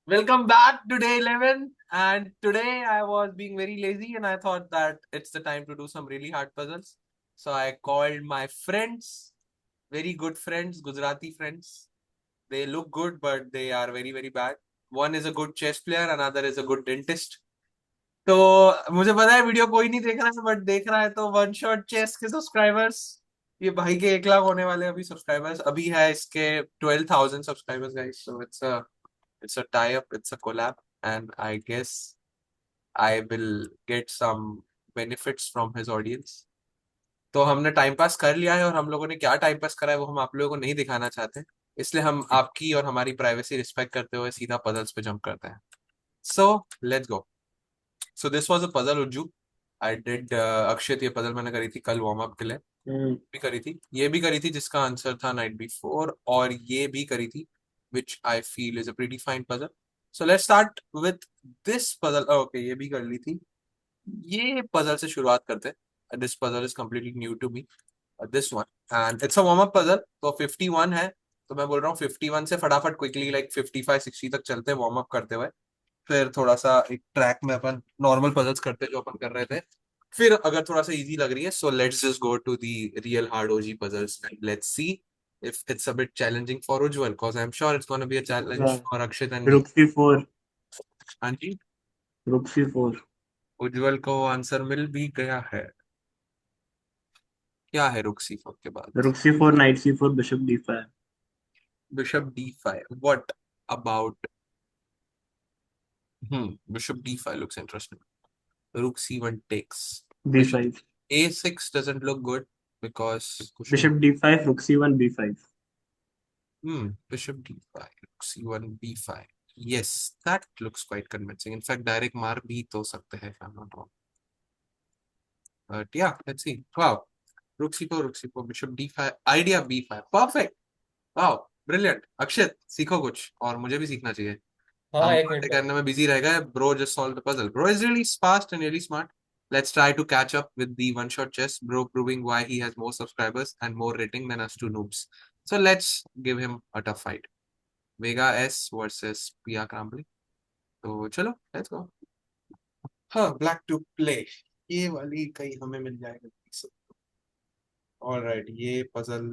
Welcome back to day 11. And today I was being very lazy and I thought that it's the time to do some really hard puzzles. So I called my friends, very good friends, Gujarati friends. They look good, but they are very, very bad. One is a good chess player, another is a good dentist. तो मुझे पता है video कोई नहीं देख रहा है but देख रहा है तो वन शॉट चेस के सब्सक्राइबर्स ये भाई के 1 लाख होने वाले हैं अभी सब्सक्राइबर्स अभी है इसके 12,000 subscribers guys so it's a tie-up, it's a collab, and I guess I will get some benefits from his audience. तो हमने टाइम पास कर लिया है और हम लोगों ने क्या टाइम पास करा है वो हम आप लोगों को नहीं दिखाना चाहते इसलिए हम आपकी और हमारी प्राइवेसी रिस्पेक्ट करते हुए सीधा पजल्स पे जंप करते हैं so let's go so this was a puzzle Ujju I did Akshit ये पजल मैंने करी थी कल वार्म अप के लिए भी करी थी ये भी करी थी जिसका आंसर था नाइट बिफोर और ये भी करी थी which I feel is a pretty fine puzzle. So let's start with this puzzle. Oh, okay, ये भी कर ली थी ये puzzle से शुरुआत करते हैं this puzzle is completely new to me this one and it's a warm up puzzle तो 51 है तो मैं बोल रहा हूँ 51 से फटाफट क्विकली लाइक 55-60 तक चलते हैं वार्म अप करते हुए फिर थोड़ा सा एक ट्रैक में अपन नॉर्मल पजल्स करते जो अपन कर रहे थे फिर अगर थोड़ा सा इजी लग रही है so let's just go to the real hard OG puzzles let's see if it's a bit challenging for Ujjwal because I'm sure it's going to be a challenge Yeah. for Akshit and me. Rook C4. हाँ जी Rook C4. उज्जवल को answer मिल भी गया है क्या है रुक C4 के बाद Rook C4, Knight C4, Bishop D5. Bishop D5 what about bishop D5 looks interesting rook C1 takes bishop B5. A6 doesn't look good because कुछ नहीं Bishop D5, Rook C1, B5. Bishop D5, rook C1, B5. Yes, that looks quite convincing. In fact, direct मार भी तो सकते हैं if I'm not wrong. But yeah, let's see. Wow. Rook C4, Bishop D5. Idea B5. Perfect. Wow. Brilliant. अक्षित सीखो कुछ और मुझे भी सीखना चाहिए हाँ हम एक बातें मिनट में करने में बिजी रह गए bro just solved the puzzle bro is really fast and really smart let's try to catch up with the one shot chess bro proving why he has more subscribers and more rating than us two noobs so let's give him a tough fight Vega S versus Pia Kramble तो चलो let's go हाँ black to play ये वाली कहीं हमें मिल जाएगा alright ये puzzle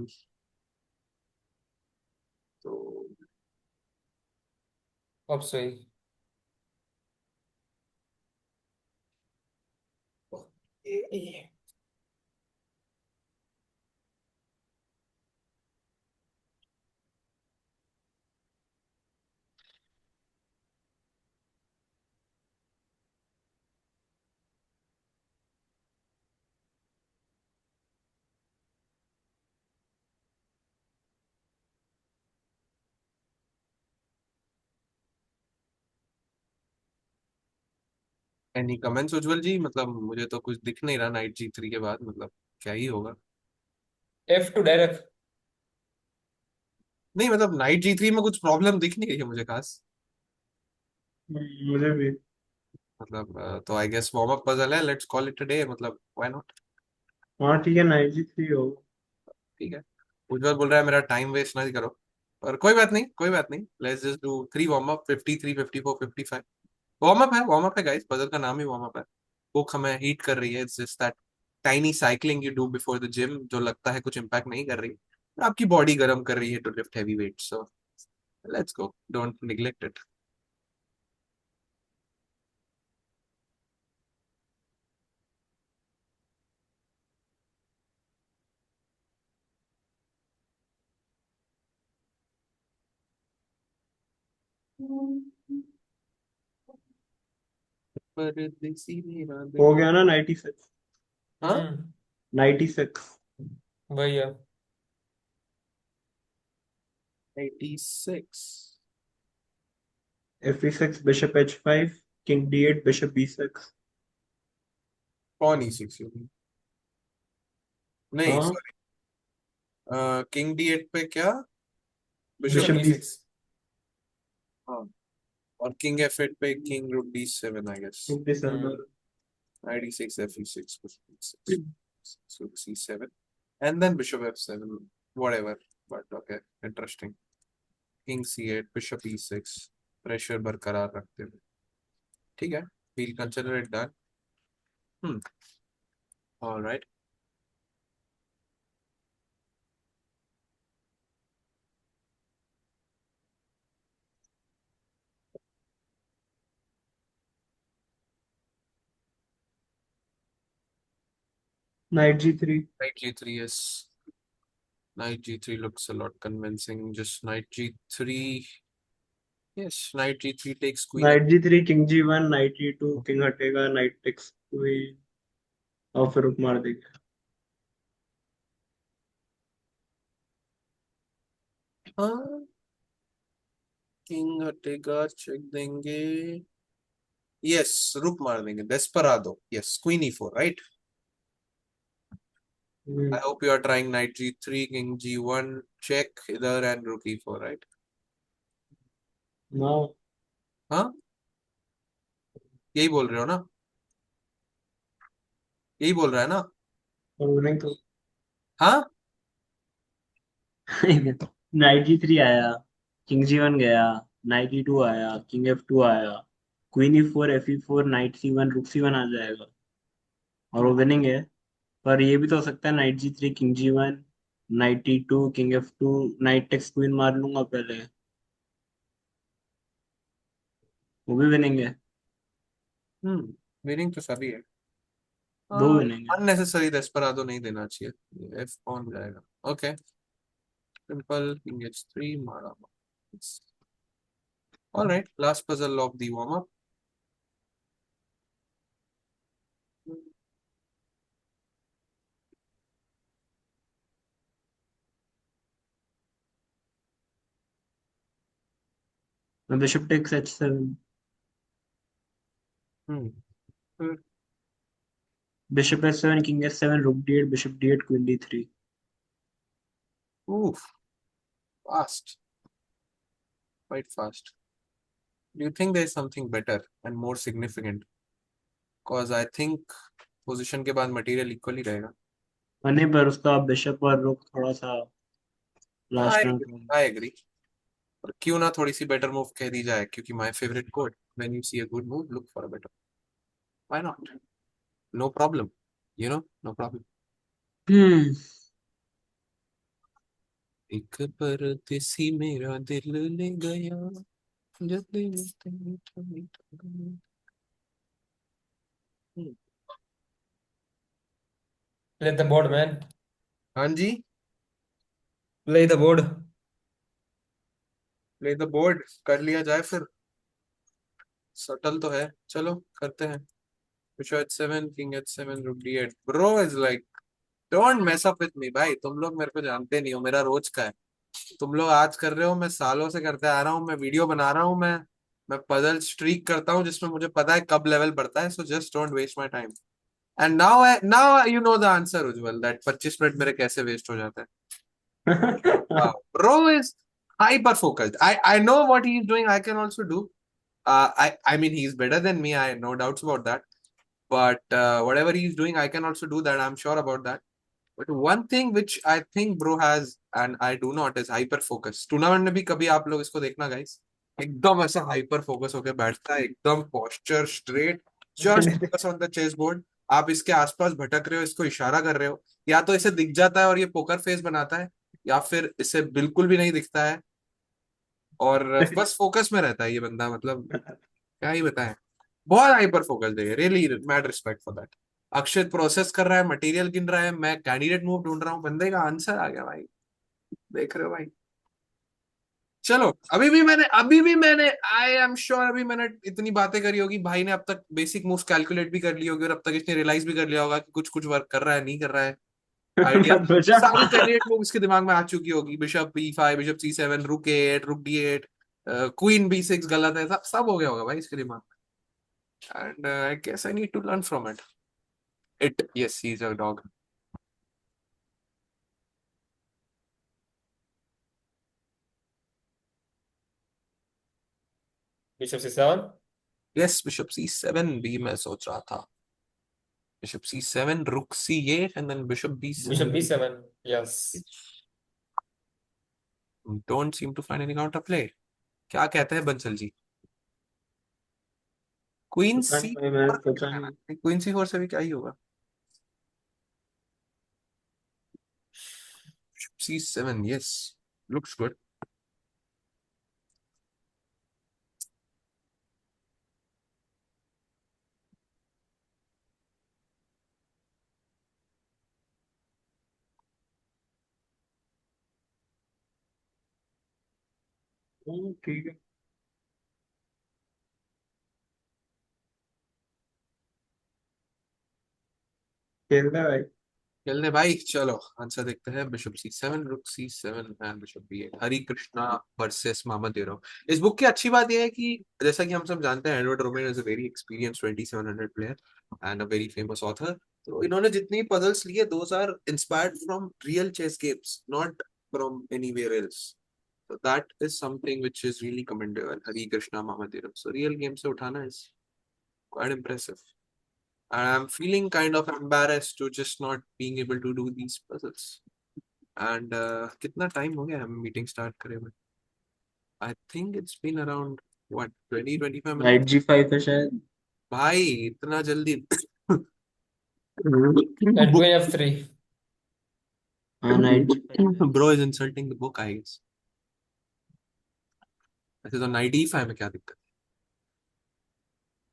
तो अब सही। ये एनी कमेंट्स उज्जवल जी मतलब मुझे तो कुछ दिख नहीं रहा नाइट G3 के बाद मतलब क्या ही होगा F2 डायरेक्ट। नहीं मतलब नाइट G3 में कुछ प्रॉब्लम दिख नहीं रही है मुझे खास मुझे भी। मतलब तो I guess warm up puzzle है let's call it a day मतलब व्हाई नॉट हाँ ठीक है, Knight G3 हो। ठीक है उज्जवल बोल रहा है मेरा टाइम वेस्ट ना करो पर कोई बात नहीं कोई बात नहीं let's just do 3 warm up 53 54 55 warm up है गाइस पजल का नाम ही वार्म अप है भूख हमें हीट कर रही है it's just that tiny cycling you do before the gym जो लगता है कुछ इम्पैक्ट नहीं कर रही आपकी बॉडी गर्म कर रही है to lift heavy weight so let's go don't neglect it परदेसी मेरा दिल हो गया ना 96। हाँ हम्म 96। वही है। 86 F6, Bishop H5, King D8, Bishop B6। कौन E6 नहीं हाँ, सॉरी किंग D8 पे क्या bishop bishop Bishop B। B6। हाँ और किंग F8 पे king rook D7 I guess hmm 96 Fe6 so C7 and then bishop F7 whatever but okay interesting king C8 bishop E6 pressure बरकरार रखते हुए। ठीक है, we'll consider it done. All right. Knight G3. Knight G3, yes. Knight G3 looks a lot convincing. Just Knight G3. Yes, Knight G3 takes Queen. Knight G3, King G1, Knight E2, King हटेगा, Knight takes Queen, और फिर रुक मार देगा. हाँ, king हटेगा, check देंगे. Yes, रुक मार देंगे. Desperado. Yes, queen E4, right. I hope you are trying Knight G3, King G1, check इधर and Rook E4, right? No. हाँ, यही बोल रहे हो ना? यही बोल रहा है ना? नहीं तो हाँ. नाइट G3 आया, किंग G1 गया, नाइट E2 आया, किंग F2 आया, queen E4, F4, night C1, रुक C1 आ जाएगा और वो विनिंग है. पर ये भी तो हो सकता है knight G3, king G1, knight E2, king F2, knight takes queen मार लूंगा पहले, वो भी विनिंग है. मीनिंग तो सभी है. दो विनिंग है. अननेसेसरी डेस्पराडो नहीं देना चाहिए. F ऑन जाएगा. Okay, simple. किंग H3 मारा. All right, last puzzle of the warm up. Bishop takes H7, Hmm. Bishop H7, king H7, rook D8, bishop D8, queen D3. Oof, fast, quite fast. Do you think there is something better and more significant? Because I think position के बाद material equal ही रहेगा. नहीं, पर उसका bishop और रुक थोड़ा सा last I ran. I agree. और क्यों ना थोड़ी सी बेटर मूव कह दी जाए, क्योंकि my favourite quote, when you see a good move look for a better. Why not? No problem, no problem. Hmm. एक परदेसी मेरा दिल ले गया, जब दिल मीठा मीठा गया. हम्म. Play the board, man. हाँ जी, Play the board. Play the board कर लिया जाए फिर. सटल तो है, चलो करते हैं. Bishop H7, king H7, rook D8. Bro is like, don't mess up with me भाई. तुम लोग मेरे को जानते नहीं हो, मेरा रोज का है. तुम लोग आज कर रहे हो, मैं सालों से करते आ रहा हूँ. मैं वीडियो बना रहा हूँ. मैं पजल स्ट्रीक करता हूँ जिसमें मुझे पता है कब लेवल बढ़ता है. So just don't waste my time. And now you know the answer Ujjwal, that 25 minute मेरे कैसे वेस्ट हो जाते हैं. Bro is hyper focused. I know what he is doing. I can also do. I mean he's better than me. I no doubts about that. But whatever he's doing, I can also do that. I'm sure about that. But one thing which I think bro has and I do not is hyper focus. Tournament में भी कभी आप लोग इसको देखना guys, एकदम ऐसा hyper focus होकर बैठता है, एकदम posture straight, just focus on the chess board. आप इसके आसपास भटक रहे हो, इसको इशारा कर रहे हो, या तो इसे दिख जाता है और ये पोकर फेस बनाता है, या फिर इसे बिल्कुल भी नहीं दिखता है और बस फोकस में रहता है ये बंदा. मतलब क्या ही बताएं. बहुत हाइपर फोकस है, really mad respect for that. Akshit process कर रहा है, मटेरियल गिन रहा है, मैं कैंडिडेट मूव ढूंढ रहा हूँ, बंदे का आंसर आ गया भाई. देख रहे हो भाई. चलो, अभी भी मैंने आई एम श्योर अभी मैंने इतनी बातें करी होगी, भाई ने अब तक बेसिक मूव्स कैलकुलेट भी कर ली होगी और अब तक इसने रियलाइज भी कर लिया होगा कि कुछ कुछ वर्क कर रहा है, नहीं कर रहा है. आइडिया सारी कैंडिडेट मूव इसके दिमाग में आ चुकी होगी. बिशप B5, बिशप C7, रुक A8, रुक D8, क्वीन B6 गलत है, सब हो गया होगा भाई इसके दिमाग में. And I guess I need to learn from it. Yes, he is a dog. Bishop C7. Yes, bishop C7 भी मैं सोच रहा था. Bishop C7, rook C8 and then bishop Bishop B7. B7. Yes. Don't seem to find any counter play. क्या कहते हैं Bansal ji? Queen पता सी नहीं भाई, मैंने सोचा नहीं। क्वीन सी फोर से भी क्या ही होगा। C7, yes. Looks good. ठीक है, खेल रहे भाई। खेलने भाई, चलो आंसर देखते हैं। Bishop C7, rook C7 and bishop B8। Hari Krishna versus Mohammad यूरो। इस बुक की अच्छी बात यह है कि जैसा कि हम सब जानते हैं, Edward Romain is a very experience 2700 player and a very famous author. तो इन्होंने जितनी पजल्स लिए, those are inspired from real chess games, not from anywhere else. So that is something which is really commendable. Hari Krishna Mahadevan. So real game से उठाना is quite impressive. And I'm feeling kind of embarrassed to just not being able to do these puzzles. And कितना time हो गया हम meeting start करे हुए? I think it's been around what 20-25 night minutes. G5 है शायद। भाई इतना जल्दी And book queen f3. हाँ, नाइट G5 है। bro is insulting the book, I guess. ऐसे तो नाइट E5 में क्या दिक्कत?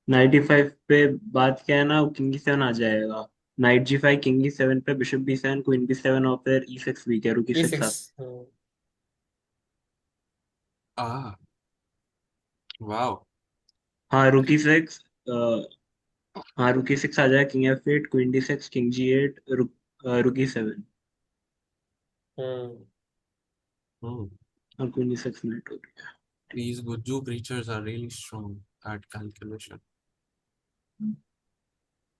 95 पे बात क्या है ना, किंग E7 आ जाएगा। नाइट G5, किंग E7 पे बिशप B7, क्वीन B7 और फिर E6 भी क्या, रुकी 6 आ। e6. Ah, wow. हाँ, रुकी 6। हाँ, रुकी 6 आ जाएगा, king F8, queen D6, king G8, रुकी 7 Hmm. Hmm. और क्वीन E6 मिनट हो गया। These Guju creatures are really strong at calculation.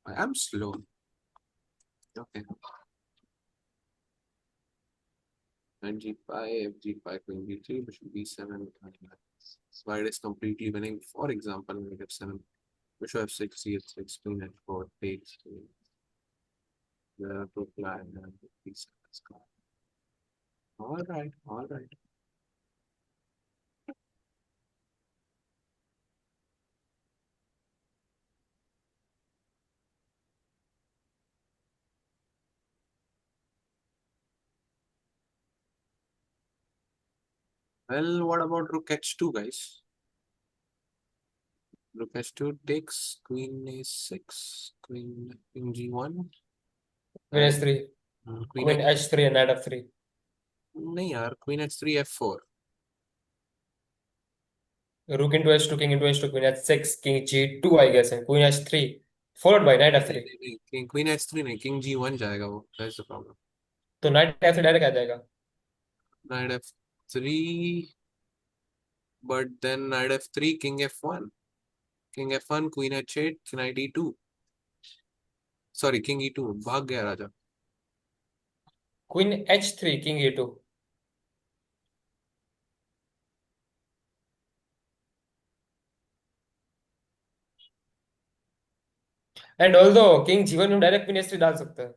I am slow. Okay. Knight G5, F G5, Queen B3, Bishop B7. White is completely winning. For example, Knight F7, Bishop F6, C6, Queen H4, takes the reply and B7 is gone. All right, all right. Well, what about Rook H2, guys? Rook H2 takes Queen A6, Queen G1, Queen and h3. Queen Queen H. h3 and knight f3. नहीं यार, Queen H3 F4. Rook into h2, king into h2, queen h6, king g2, I guess, and queen h3, followed by knight नहीं f3. नहीं नहीं, Queen H3 नहीं, King G1 जाएगा वो. That's the problem. तो knight f3 direct आ जाएगा. Knight F3, but then Knight F3, King F1. King F1, Queen H8, Knight E2. Sorry, King E2. भाग गया राजा. Queen h3, king e2. And although king g1 में direct queen h3 डाल सकते हैं.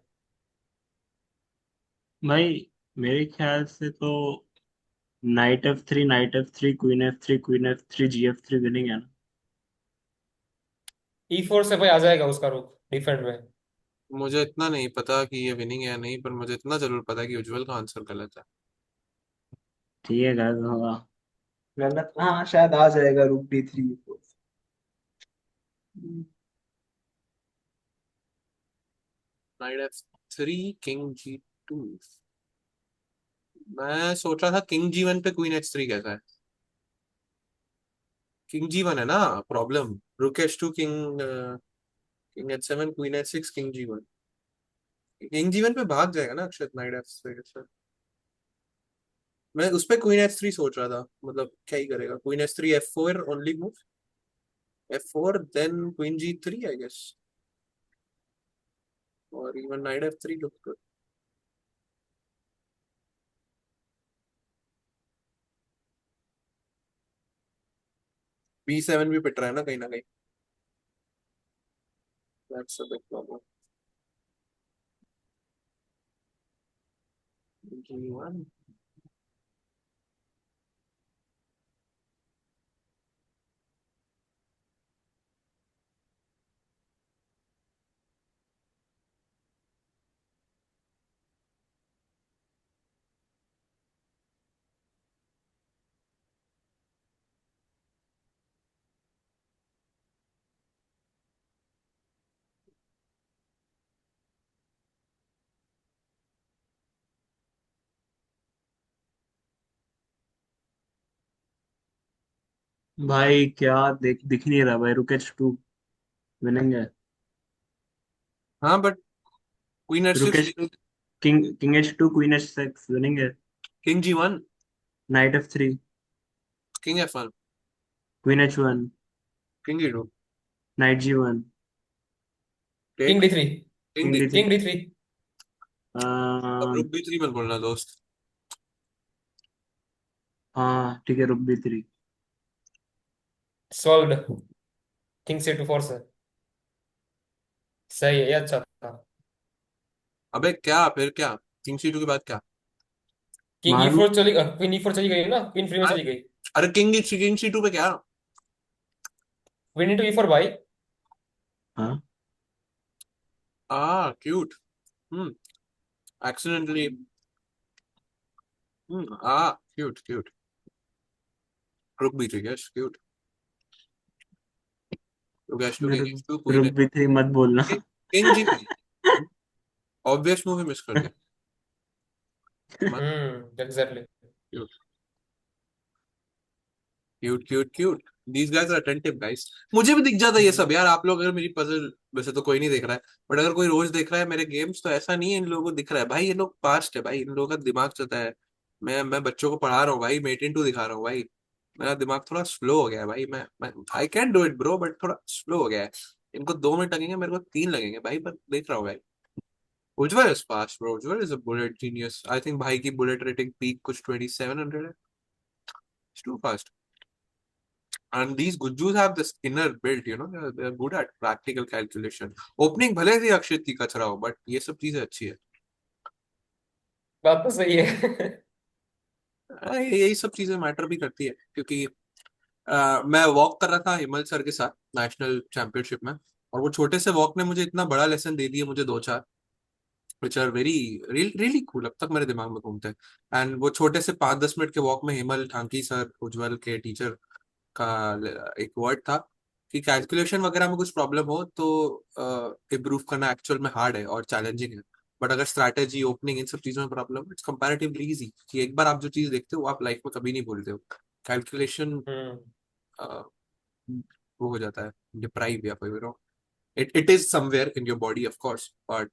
भाई मेरे ख्याल से तो night F3, queen F3, G F3 winning है ना। e4 से भाई आ जाएगा उसका रुक डिफेंड में. मुझे इतना नहीं पता कि ये विनिंग है या नहीं, पर मुझे इतना जरूर पता है कि उज्जवल का आंसर गलत है. ठीक है गाइस, होगा गलत। हाँ, शायद आ जाएगा रुक D3। Knight F3, King G2. मैं सोच रहा था King G1 पे Queen H3 कैसा है. King G1 है ना problem. Rook H2, King H7, Queen H6, King G1. King G1 पे भाग जाएगा ना अक्षत Knight F3. मैं उस पे क्वीन एच थ्री सोच रहा था, मतलब क्या ही करेगा. Queen H three F4 only move. F4 then queen G3 I guess, और even knight F3 look good. B7 भी पिट रहा है ना कहीं ना कहीं. That's a big problem. G1. भाई क्या दिख नहीं रहा भाई। रुक H2 विनिंग है। हाँ but queen H rook six, H king H2 queen H6 winning है। King G1, knight F3 king F1, queen H1 king E2, knight G1 king take, D3, king king D3। D3। King D3। अब रुक B3 मत बोलना दोस्त। हाँ ठीक है, रुक B3। सॉल्व्ड। किंग C2 4 से। सही है, ये अच्छा था। अबे क्या फिर क्या, किंग C2 के बाद क्या? किंग मार E4 चली, क्वीन E4 चली गई ना, क्वीन फ्री में हाँ, चली गई। अरे किंग C2 पे क्या? क्वीन इंटू E4 भाई। हाँ क्यूट। हम्म, एक्सीडेंटली। Cute cute. रुक B3, यस क्यूट। रुक H2, किंग रुक H2 क्वीन रुक B3 मत बोलना। King G3। Obvious movie miss कर दिया। मत। Exactly. Cute cute cute. These guys are attentive guys. मुझे भी दिख जाता है ये सब यार। आप लोग अगर मेरी पजल, वैसे तो कोई नहीं देख रहा है, बट अगर कोई रोज देख रहा है मेरे गेम्स, तो ऐसा नहीं है इन लोगों को दिख रहा है भाई। ये लोग पास्ट है भाई, इन लोगों का दिमाग चलता है। मैं बच्चों को पढ़ा रहा हूँ भाई, मेट इन टू दिखा रहा हूँ भाई। मेरा दिमाग थोड़ा स्लो हो गया है भाई। मैं I can do it bro, but थोड़ा स्लो हो गया है। इनको 2 मिनट लगेंगे, मेरे को 3 लगेंगे भाई, पर देख रहा हूँ भाई। Ujjwal is fast bro, Ujjwal is a bullet genius. I think भाई की बुलेट रेटिंग पीक कुछ 2700 है। Too fast. And these Gujjus have this inner built, they're good at practical calculation. Opening भले ही अक्षित की कचरा हो, but ये सब चीजें अच्छी है। बात तो सही है। यही सब चीजें मैटर भी करती है, क्योंकि मैं वॉक कर रहा था हिमल सर के साथ नेशनल चैंपियनशिप में, और वो छोटे से वॉक ने मुझे इतना बड़ा लेसन दे दिया, मुझे दो चार which are very really cool, अब तक मेरे दिमाग में घूमते हैं। एंड वो छोटे से 5-10 मिनट के वॉक में हिमल ठांकी सर, उज्जवल के टीचर का एक वर्ड था कि कैलकुलेशन वगैरह में कुछ प्रॉब्लम हो तो इम्प्रूव करना एक्चुअल में हार्ड है और चैलेंजिंग है। बट अगर स्ट्रैटेजी, ओपनिंग, इन सब चीजों में प्रॉब्लम, इट्स कंपैरेटिवली इजी, कि एक बार आप जो चीज देखते हो वो आप लाइफ में कभी नहीं भूलते हो। कैलकुलेशन हम्म। वो हो जाता है डिप्राइव, या फिर it is somewhere in your body of course, but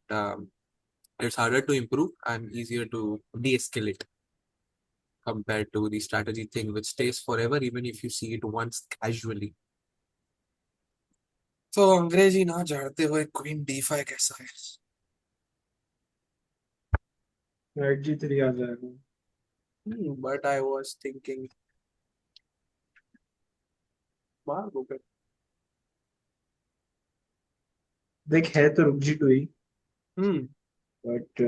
it's harder to improve and easier to de-escalate compared to the strategy thing which stays forever even if you see it once casually. तो अंग्रेजी ना झाड़ते हुए queen D5 कैसा है? Knight G3 आ जाएगा। But I was thinking मार दो फिर। देख है तो रुक G2 he, hmm, but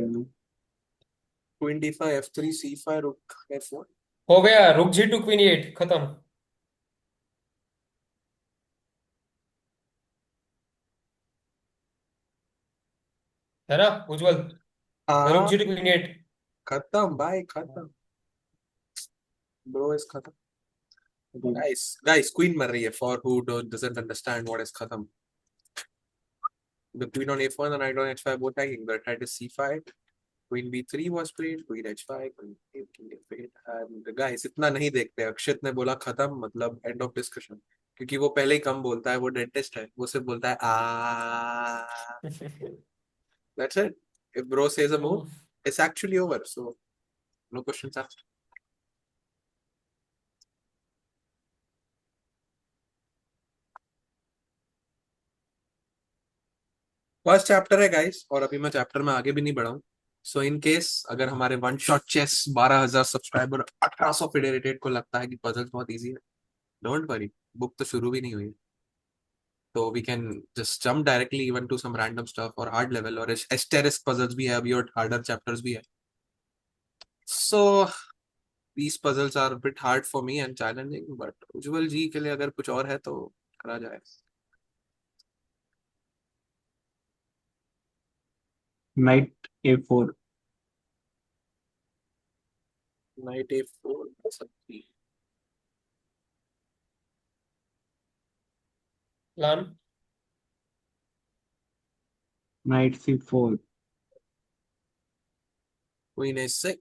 queen D5 F3 C5 रुक F1। हो गया, रुक G2 क्वीन E8 खत्म। है ना उज्जवल? रुक हाँ, G2 क्वीन E8। खत्म भाई खत्म। ब्रो इज खत्म। गाइस क्वीन मर रही है, for who doesn't understand what is खत्म। The queen on F1, the knight on H5 both hanging. The knight is C5. Queen B3 was played. Queen H5. Queen A, King F8. And guys इतना नहीं देखते। अक्षित ने बोला खत्म, मतलब end of discussion. क्योंकि वो पहले ही कम बोलता है, वो डेंटिस्ट है, वो सिर्फ बोलता है आ। That's it. If bro says a move, it's actually over. So no questions asked. First chapter है गाइस, और अभी मैं चैप्टर में आगे भी नहीं बढ़ा हूँ। सो इन केस अगर हमारे वन शॉट चेस 12,000 सब्सक्राइबर 1800 फिडेलिटेट को लगता है कि पजल्स बहुत इजी है, डोंट वरी, बुक तो शुरू भी नहीं हुई। तो we can just jump directly even to some random stuff और हार्ड लेवल, और एस्टेरिस्क पजल्स भी है अभी, और हार्डर चैप्टर्स भी है। सो these puzzles are a bit hard for me and challenging, but उज्जवल जी के लिए अगर कुछ और है तो करा जाए। नाइट A4 नाइट A4 सकती। Plan. Night C4 queen A6।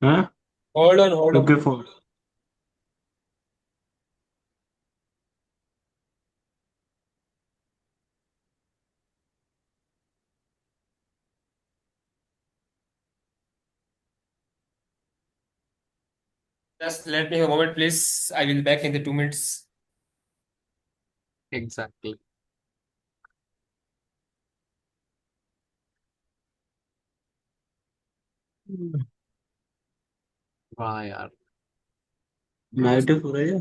हाँ hold रुक on. के phone. Just let me a moment, please. I will back in the 2 minutes. Exactly. वाह यार, ब्रोस नाइट हो रहा है।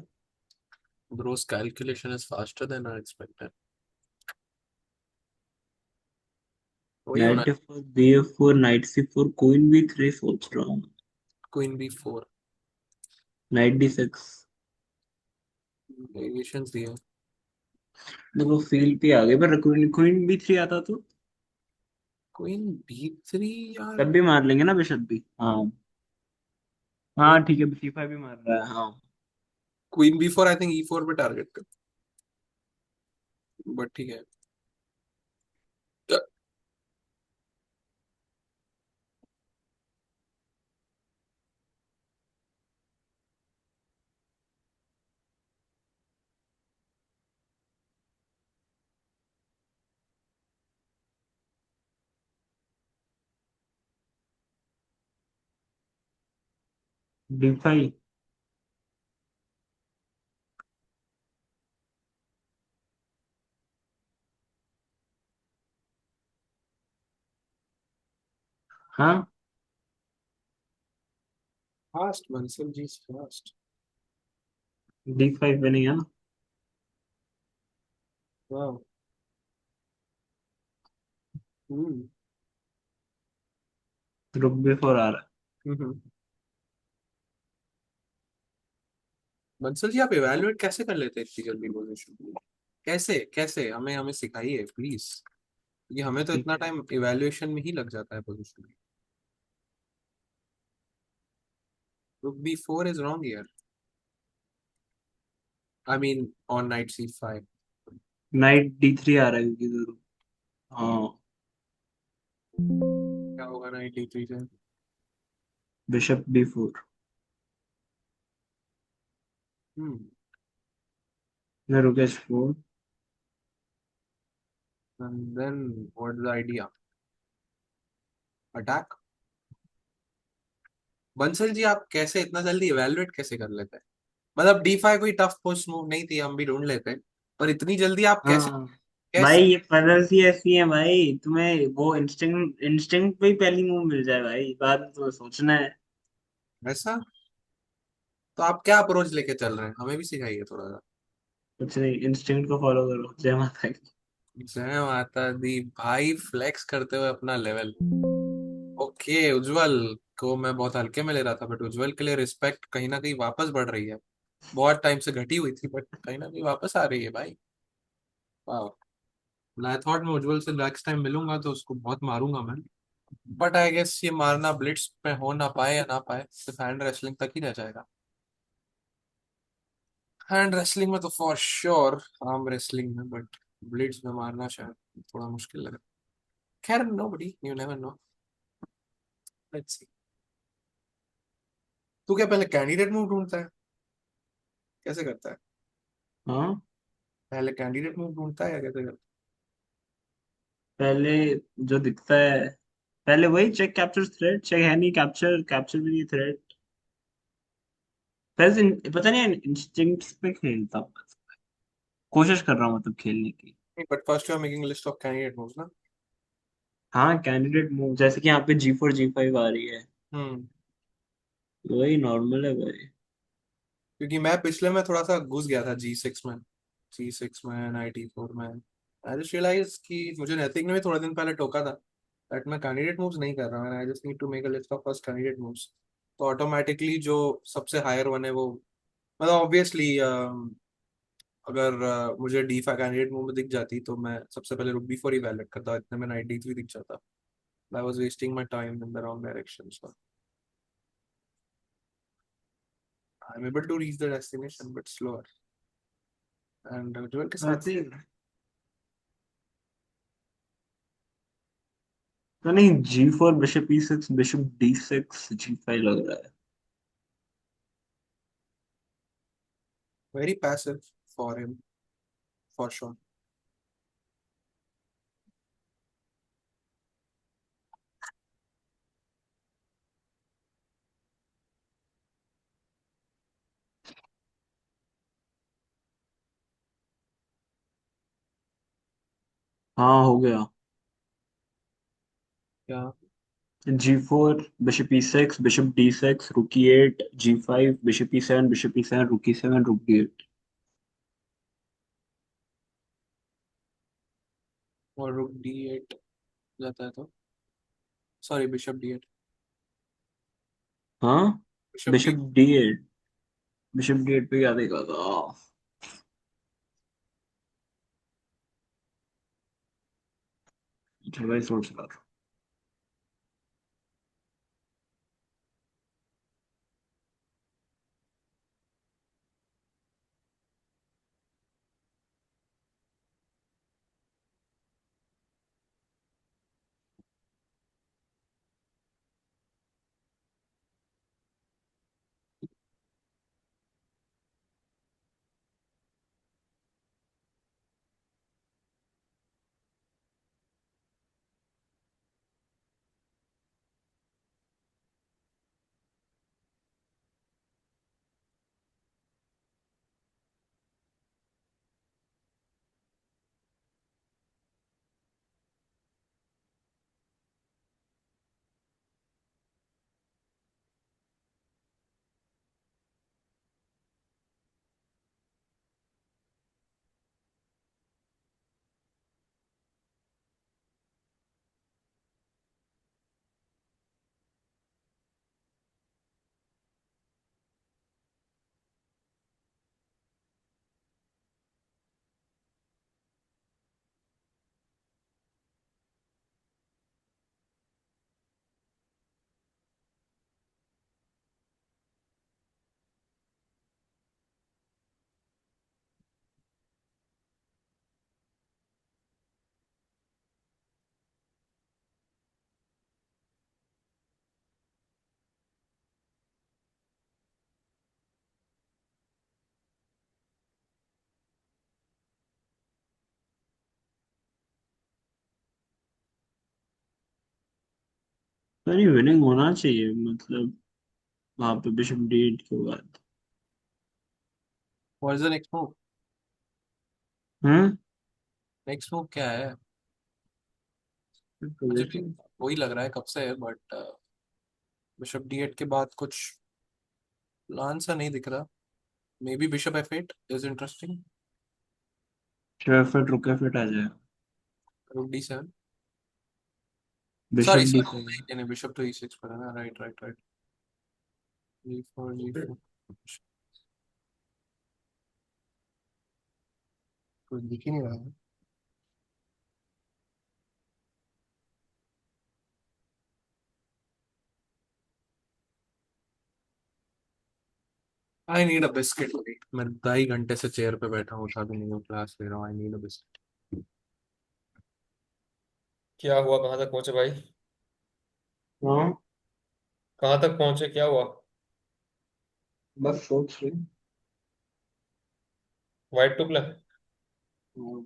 Bros calculation is faster than I expected. वही होना। Night F4 B4 night C4 queen B3 सोच रहा हूँ। Queen B4 night D6। Variations दिए। देखो फील पे आ गए, पर क्वीन क्वीन B3 आता तो क्वीन B3 यार। तब भी मार लेंगे ना बिशप भी। हाँ हाँ ठीक है, C5 भी मार रहा है हाँ। Queen B4 I think E4 पे टारगेट कर, बट ठीक है। D5। हाँ fast Bansal ji fast. D5 पे नहीं है ना। वाह। हम्म। रुक B4 आ रहा हम्म। बंसल जी आप इवैल्यूएट कैसे कर लेते हैं इतनी जल्दी पोजीशन? कैसे कैसे हमें हमें सिखाइए प्लीज, क्योंकि हमें तो है। इतना टाइम इवैल्यूएशन में ही लग जाता है पोजीशन में। रुक B4 is wrong here, I mean on night C5। Night D3 आ रहा है क्योंकि जरूर। हाँ क्या होगा नाइट D3 से? Bishop B4। हम्म। मैं rook H4। And then what is the idea? Attack. Bansal ji आप कैसे इतना जल्दी इवैल्यूएट कैसे कर लेते हैं? मतलब D5 कोई टफ पुश मूव नहीं थी, हम भी ढूंढ लेते, पर इतनी जल्दी आप कैसे हाँ भाई कैसे? ये पजल्स ही ऐसी है भाई, तुम्हें वो इंस्टिंक्ट इंस्टिंक्ट पे ही पहली मूव मिल जाए भाई, बाद में तो सोचना है। ऐसा? तो आप क्या अप्रोच लेके चल रहे हैं, हमें भी सिखाइए थोड़ा सा। कुछ नहीं, इंस्टिंक्ट को फॉलो करो, जय माता की। जय माता दी भाई, फ्लेक्स करते हुए अपना लेवल। ओके, उज्जवल को मैं बहुत हल्के में ले रहा था, बट उज्जवल के लिए रिस्पेक्ट कहीं ना कहीं वापस बढ़ रही है। बहुत टाइम से घटी हुई थी, बट कहीं ना कहीं वापस आ रही है भाई। वाह। आई थॉट मैं उज्जवल से नेक्स्ट टाइम मिलूंगा तो उसको बहुत मारूंगा मैं, बट आई गेस ये मारना ब्लिट्स पे हो ना पाए या ना पाए, सिर्फ हैंड रेसलिंग तक ही रह जाएगा। हैंड रेसलिंग में तो फॉर श्योर, आर्म रेसलिंग में, बट ब्लिट्स में मारना शायद थोड़ा मुश्किल लगा। खैर no buddy, you never know, let's see. तू क्या पहले कैंडिडेट मूव ढूंढता है? कैसे करता है? हाँ पहले कैंडिडेट मूव ढूंढता है या कैसे करता पहले जो दिखता है, पहले वही चेक कैप्चर थ्रेड, चेक है नहीं, कैप्चर कैप्चर भी नहीं थ्रेड। पहले पता नहीं इंस्टिंक्ट्स पे खेलता हूँ, कोशिश कर रहा हूँ मतलब खेलने की। है? But first you are making list of candidate moves ना। हाँ कैंडिडेट मूव, जैसे कि यहाँ पे G4 G5 आ रही है, हम्म। वही नॉर्मल है भाई। क्योंकि मैं पिछले में थोड़ा सा घुस गया था G6 में, G6 में Knight E4 में। आई जस्ट रियलाइज कि मुझे नैतिक ने भी थोड़े दिन पहले टोका था दैट मैं कैंडिडेट मूव्स नहीं कर रहा हूँ, I just need to make a list of first candidate moves. तो ऑटोमेटिकली जो सबसे हायर वन है वो, मतलब ऑब्वियसली अगर मुझे D5 कैंडिडेट मूव में दिख जाती तो मैं सबसे पहले रुक B4 ही वैलिड करता, इतने में नाइट D3 दिख जाता। I was wasting my time in the wrong direction, so I am able to reach the destination but slower. And ज्वेल के साथ वैसे तो नहीं, G4 bishop E6 bishop D6 G5 लग रहा है। Very passive for him, for sure. हाँ, हो गया। क्या? G4 bishop E6 bishop D6 रुक E8 G5 bishop E7 bishop E7 रुक E7 रुक D8। और रुक D8 जाता है तो, सॉरी बिशप D8, हाँ, bishop bishop D। D8। Bishop D8 पे क्या देखा था? अच्छा भाई, सोच रहा था। तो नहीं, विनिंग होना चाहिए मतलब, वहां पे बिशप D8 के बाद। What is the next move? Hmm. Next move क्या है? मुझे भी पोजीशन। वही लग रहा है कब से, बट बिशप D8 के बाद कुछ प्लान सा नहीं दिख रहा। May be bishop F8 is interesting. फिर रुके फिर आ जाए। रुक D7, sorry bishop sorry, D7। नहीं नहीं, बिशप तो E6 पर है ना, right right right. G4 G4, कुछ दिख ही नहीं रहा है। I need a biscuit. मैं 2.5 घंटे से चेयर पे बैठा हूँ, उठा भी नहीं हूँ, क्लास ले रहा हूँ। I need a biscuit. क्या हुआ, कहाँ तक पहुंचे भाई? हाँ, कहाँ तक पहुंचे, क्या हुआ? बस सोच रही। White to play? हूँ।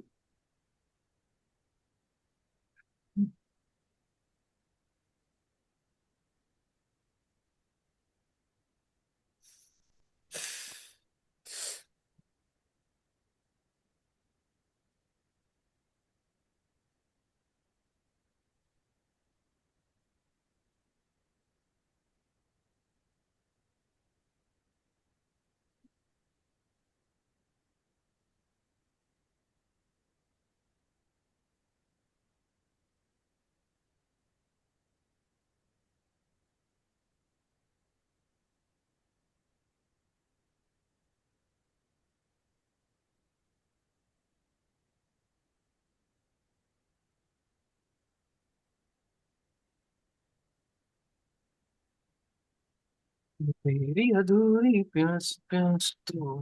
मेरी अधूरी प्यास प्यास तो।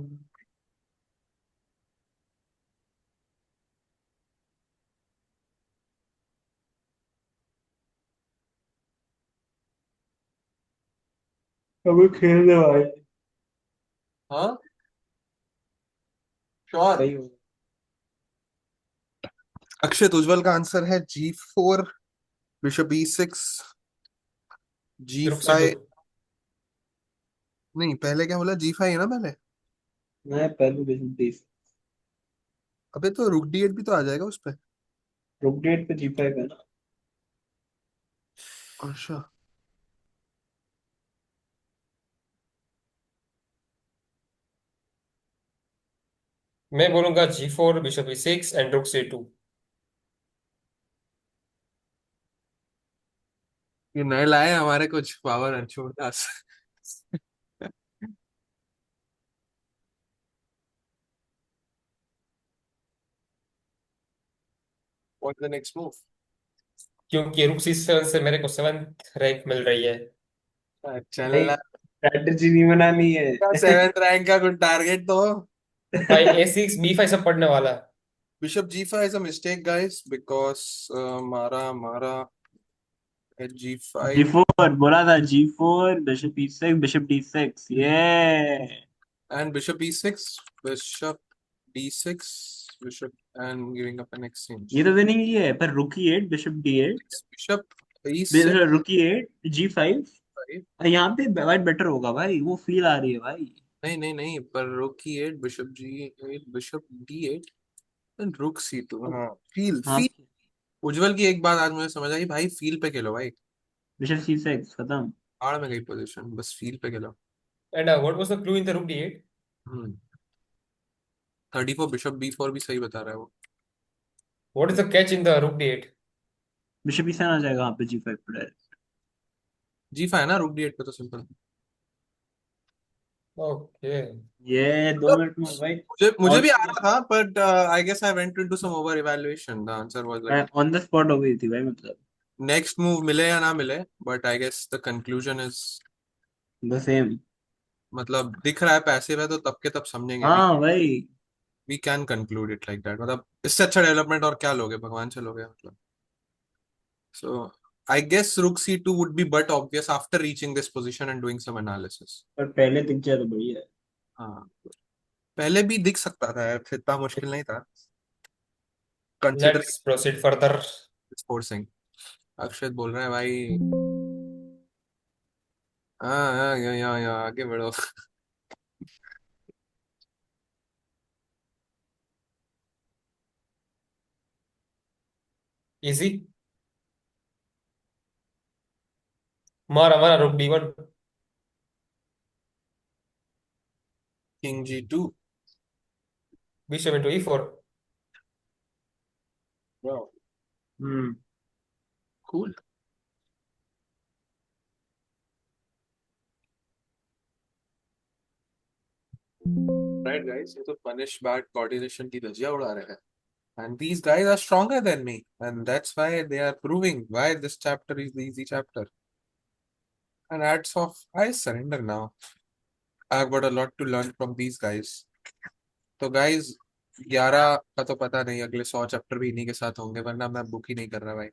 अबे खेल दे भाई। हाँ श्योर। सही हो। अक्षित उज्जवल का आंसर है G4, बिशप B6, रुक से टू। G5। नहीं पहले क्या बोला, G5 है ना पहले। मैं पहले बिशप डी। अबे तो रुक D8 भी तो आ जाएगा उस पे। रुक डेट पे G5 है ना। अच्छा। मैं बोलूंगा G4 बिशप E6 एंड रुक C2। ये नए लाए हैं हमारे कुछ power Ranchhod Das. What's the next move? क्योंकि रुक C7 से मेरे को 7th रैंक मिल रही है। चल भाई स्ट्रेटजी नहीं बनानी है। 7th रैंक का कुछ टारगेट तो। भाई A6 B5 सब पढ़ने वाला है। Bishop G5 is a mistake guys because मारा मारा G5 G4 बोला था, G4 bishop E6 bishop D6 ये। and bishop E6, bishop D6, bishop and giving up an ये exchange. तो विनिंग ही है, पर रुक E8 bishop D8 Bishop E6, रुक E8 G5। यहाँ पे वाइट बेटर होगा भाई, वो फील आ रही है भाई। नहीं नहीं नहीं, पर रुक E8, bishop G8, bishop D8 and रुक C2। हाँ फील हाँ, फील। उज्जवल की एक बात आज मुझे समझ आई भाई, फील पे खेलो भाई। बिशप C6 खत्म। आड़ में गई पोजीशन, बस फील पे खेलो। And what was the clue in the रुक D8? हम्म 34 बिशप B4 भी सही बता रहा है वो। What is the catch in the रुक D8? बिशप E7 आ जाएगा वहां पे G5 पे डायरेक्ट। G5 है ना रुक D8 पे, तो सिंपल। ओके। ये दो मिनट में भाई। मुझे मुझे ऑन भी आ रहा था, but I guess I went into some over evaluation, the answer was like on the spot हो गई थी भाई मतलब। नेक्स्ट मूव मिले या ना मिले, but I guess the conclusion is, the same. मतलब दिख रहा है पैसिव है तो तब के तब समझेंगे भी। हाँ भाई। We can conclude it like that, मतलब इससे अच्छा डेवलपमेंट और क्या लोगे, भगवान से लोगे मतलब। सो आई गेस रुक C2 would be but obvious after reaching this position and doing some analysis. पर पहले दिख जाए तो बढ़िया है। हाँ पहले भी दिख सकता था यार, इतना मुश्किल नहीं था let's considering proceed further. Forcing. Akshat बोल रहा है भाई, हाँ हाँ यहाँ आगे बढ़ो। इजी। मारा मारा रुक D1। King G2। Bishop into E4। वाह हम्म। कूल। राइट गाइस, ये तो पनिश बैड कोऑर्डिनेशन की धज्जियां उड़ा रहे हैं। And these guys are stronger than me, and that's why they are proving why this chapter is the easy chapter. And hats off, I surrender now. I've got a lot to learn from these guys. तो guys 11 का तो पता नहीं, अगले 100 chapter भी इन्हीं के साथ होंगे, वरना मैं बुक ही नहीं कर रहा भाई।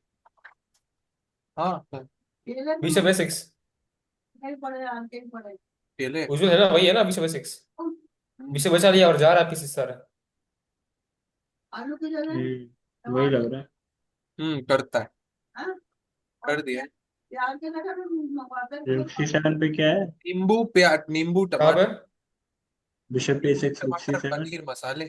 हाँ बिशप A6। अकेले। उज्जवल है ना, वही है ना बिशप A6। बिशप बचा लिया और जा रहा है पीछे सारा। वही लग रहा है। करता है, कर दिया। C7 पे क्या है? नींबू प्याज, नींबू कहाँ पे? टमाटर। बिशप नींबू A6 रुक टमाटर C7। पनीर मसाले।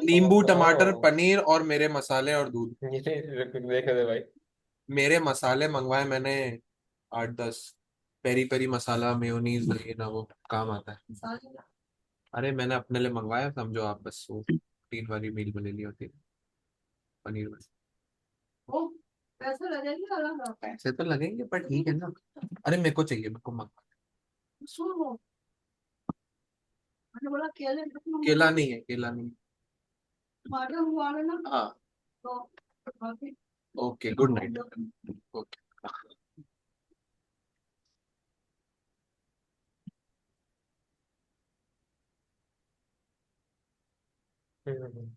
नींबू टमाटर ओ, पनीर और मेरे मसाले और दूध। ये देखे दे भाई। मेरे मसाले मंगवाए मैंने 8-10, पेरी पेरी मसाला, मेयोनीज, ये ना वो काम आता है। अरे मैंने अपने लिए मंगवाया, समझो आप, बस वो 3 वाली मील में लेनी होती है पनीर में। पैसे तो लगेंगे पर ठीक है ना। अरे मेरे को चाहिए, मेरे को मंगवा। केला नहीं है, केला नहीं है। हाँ okay, good night. Okay. Hmm.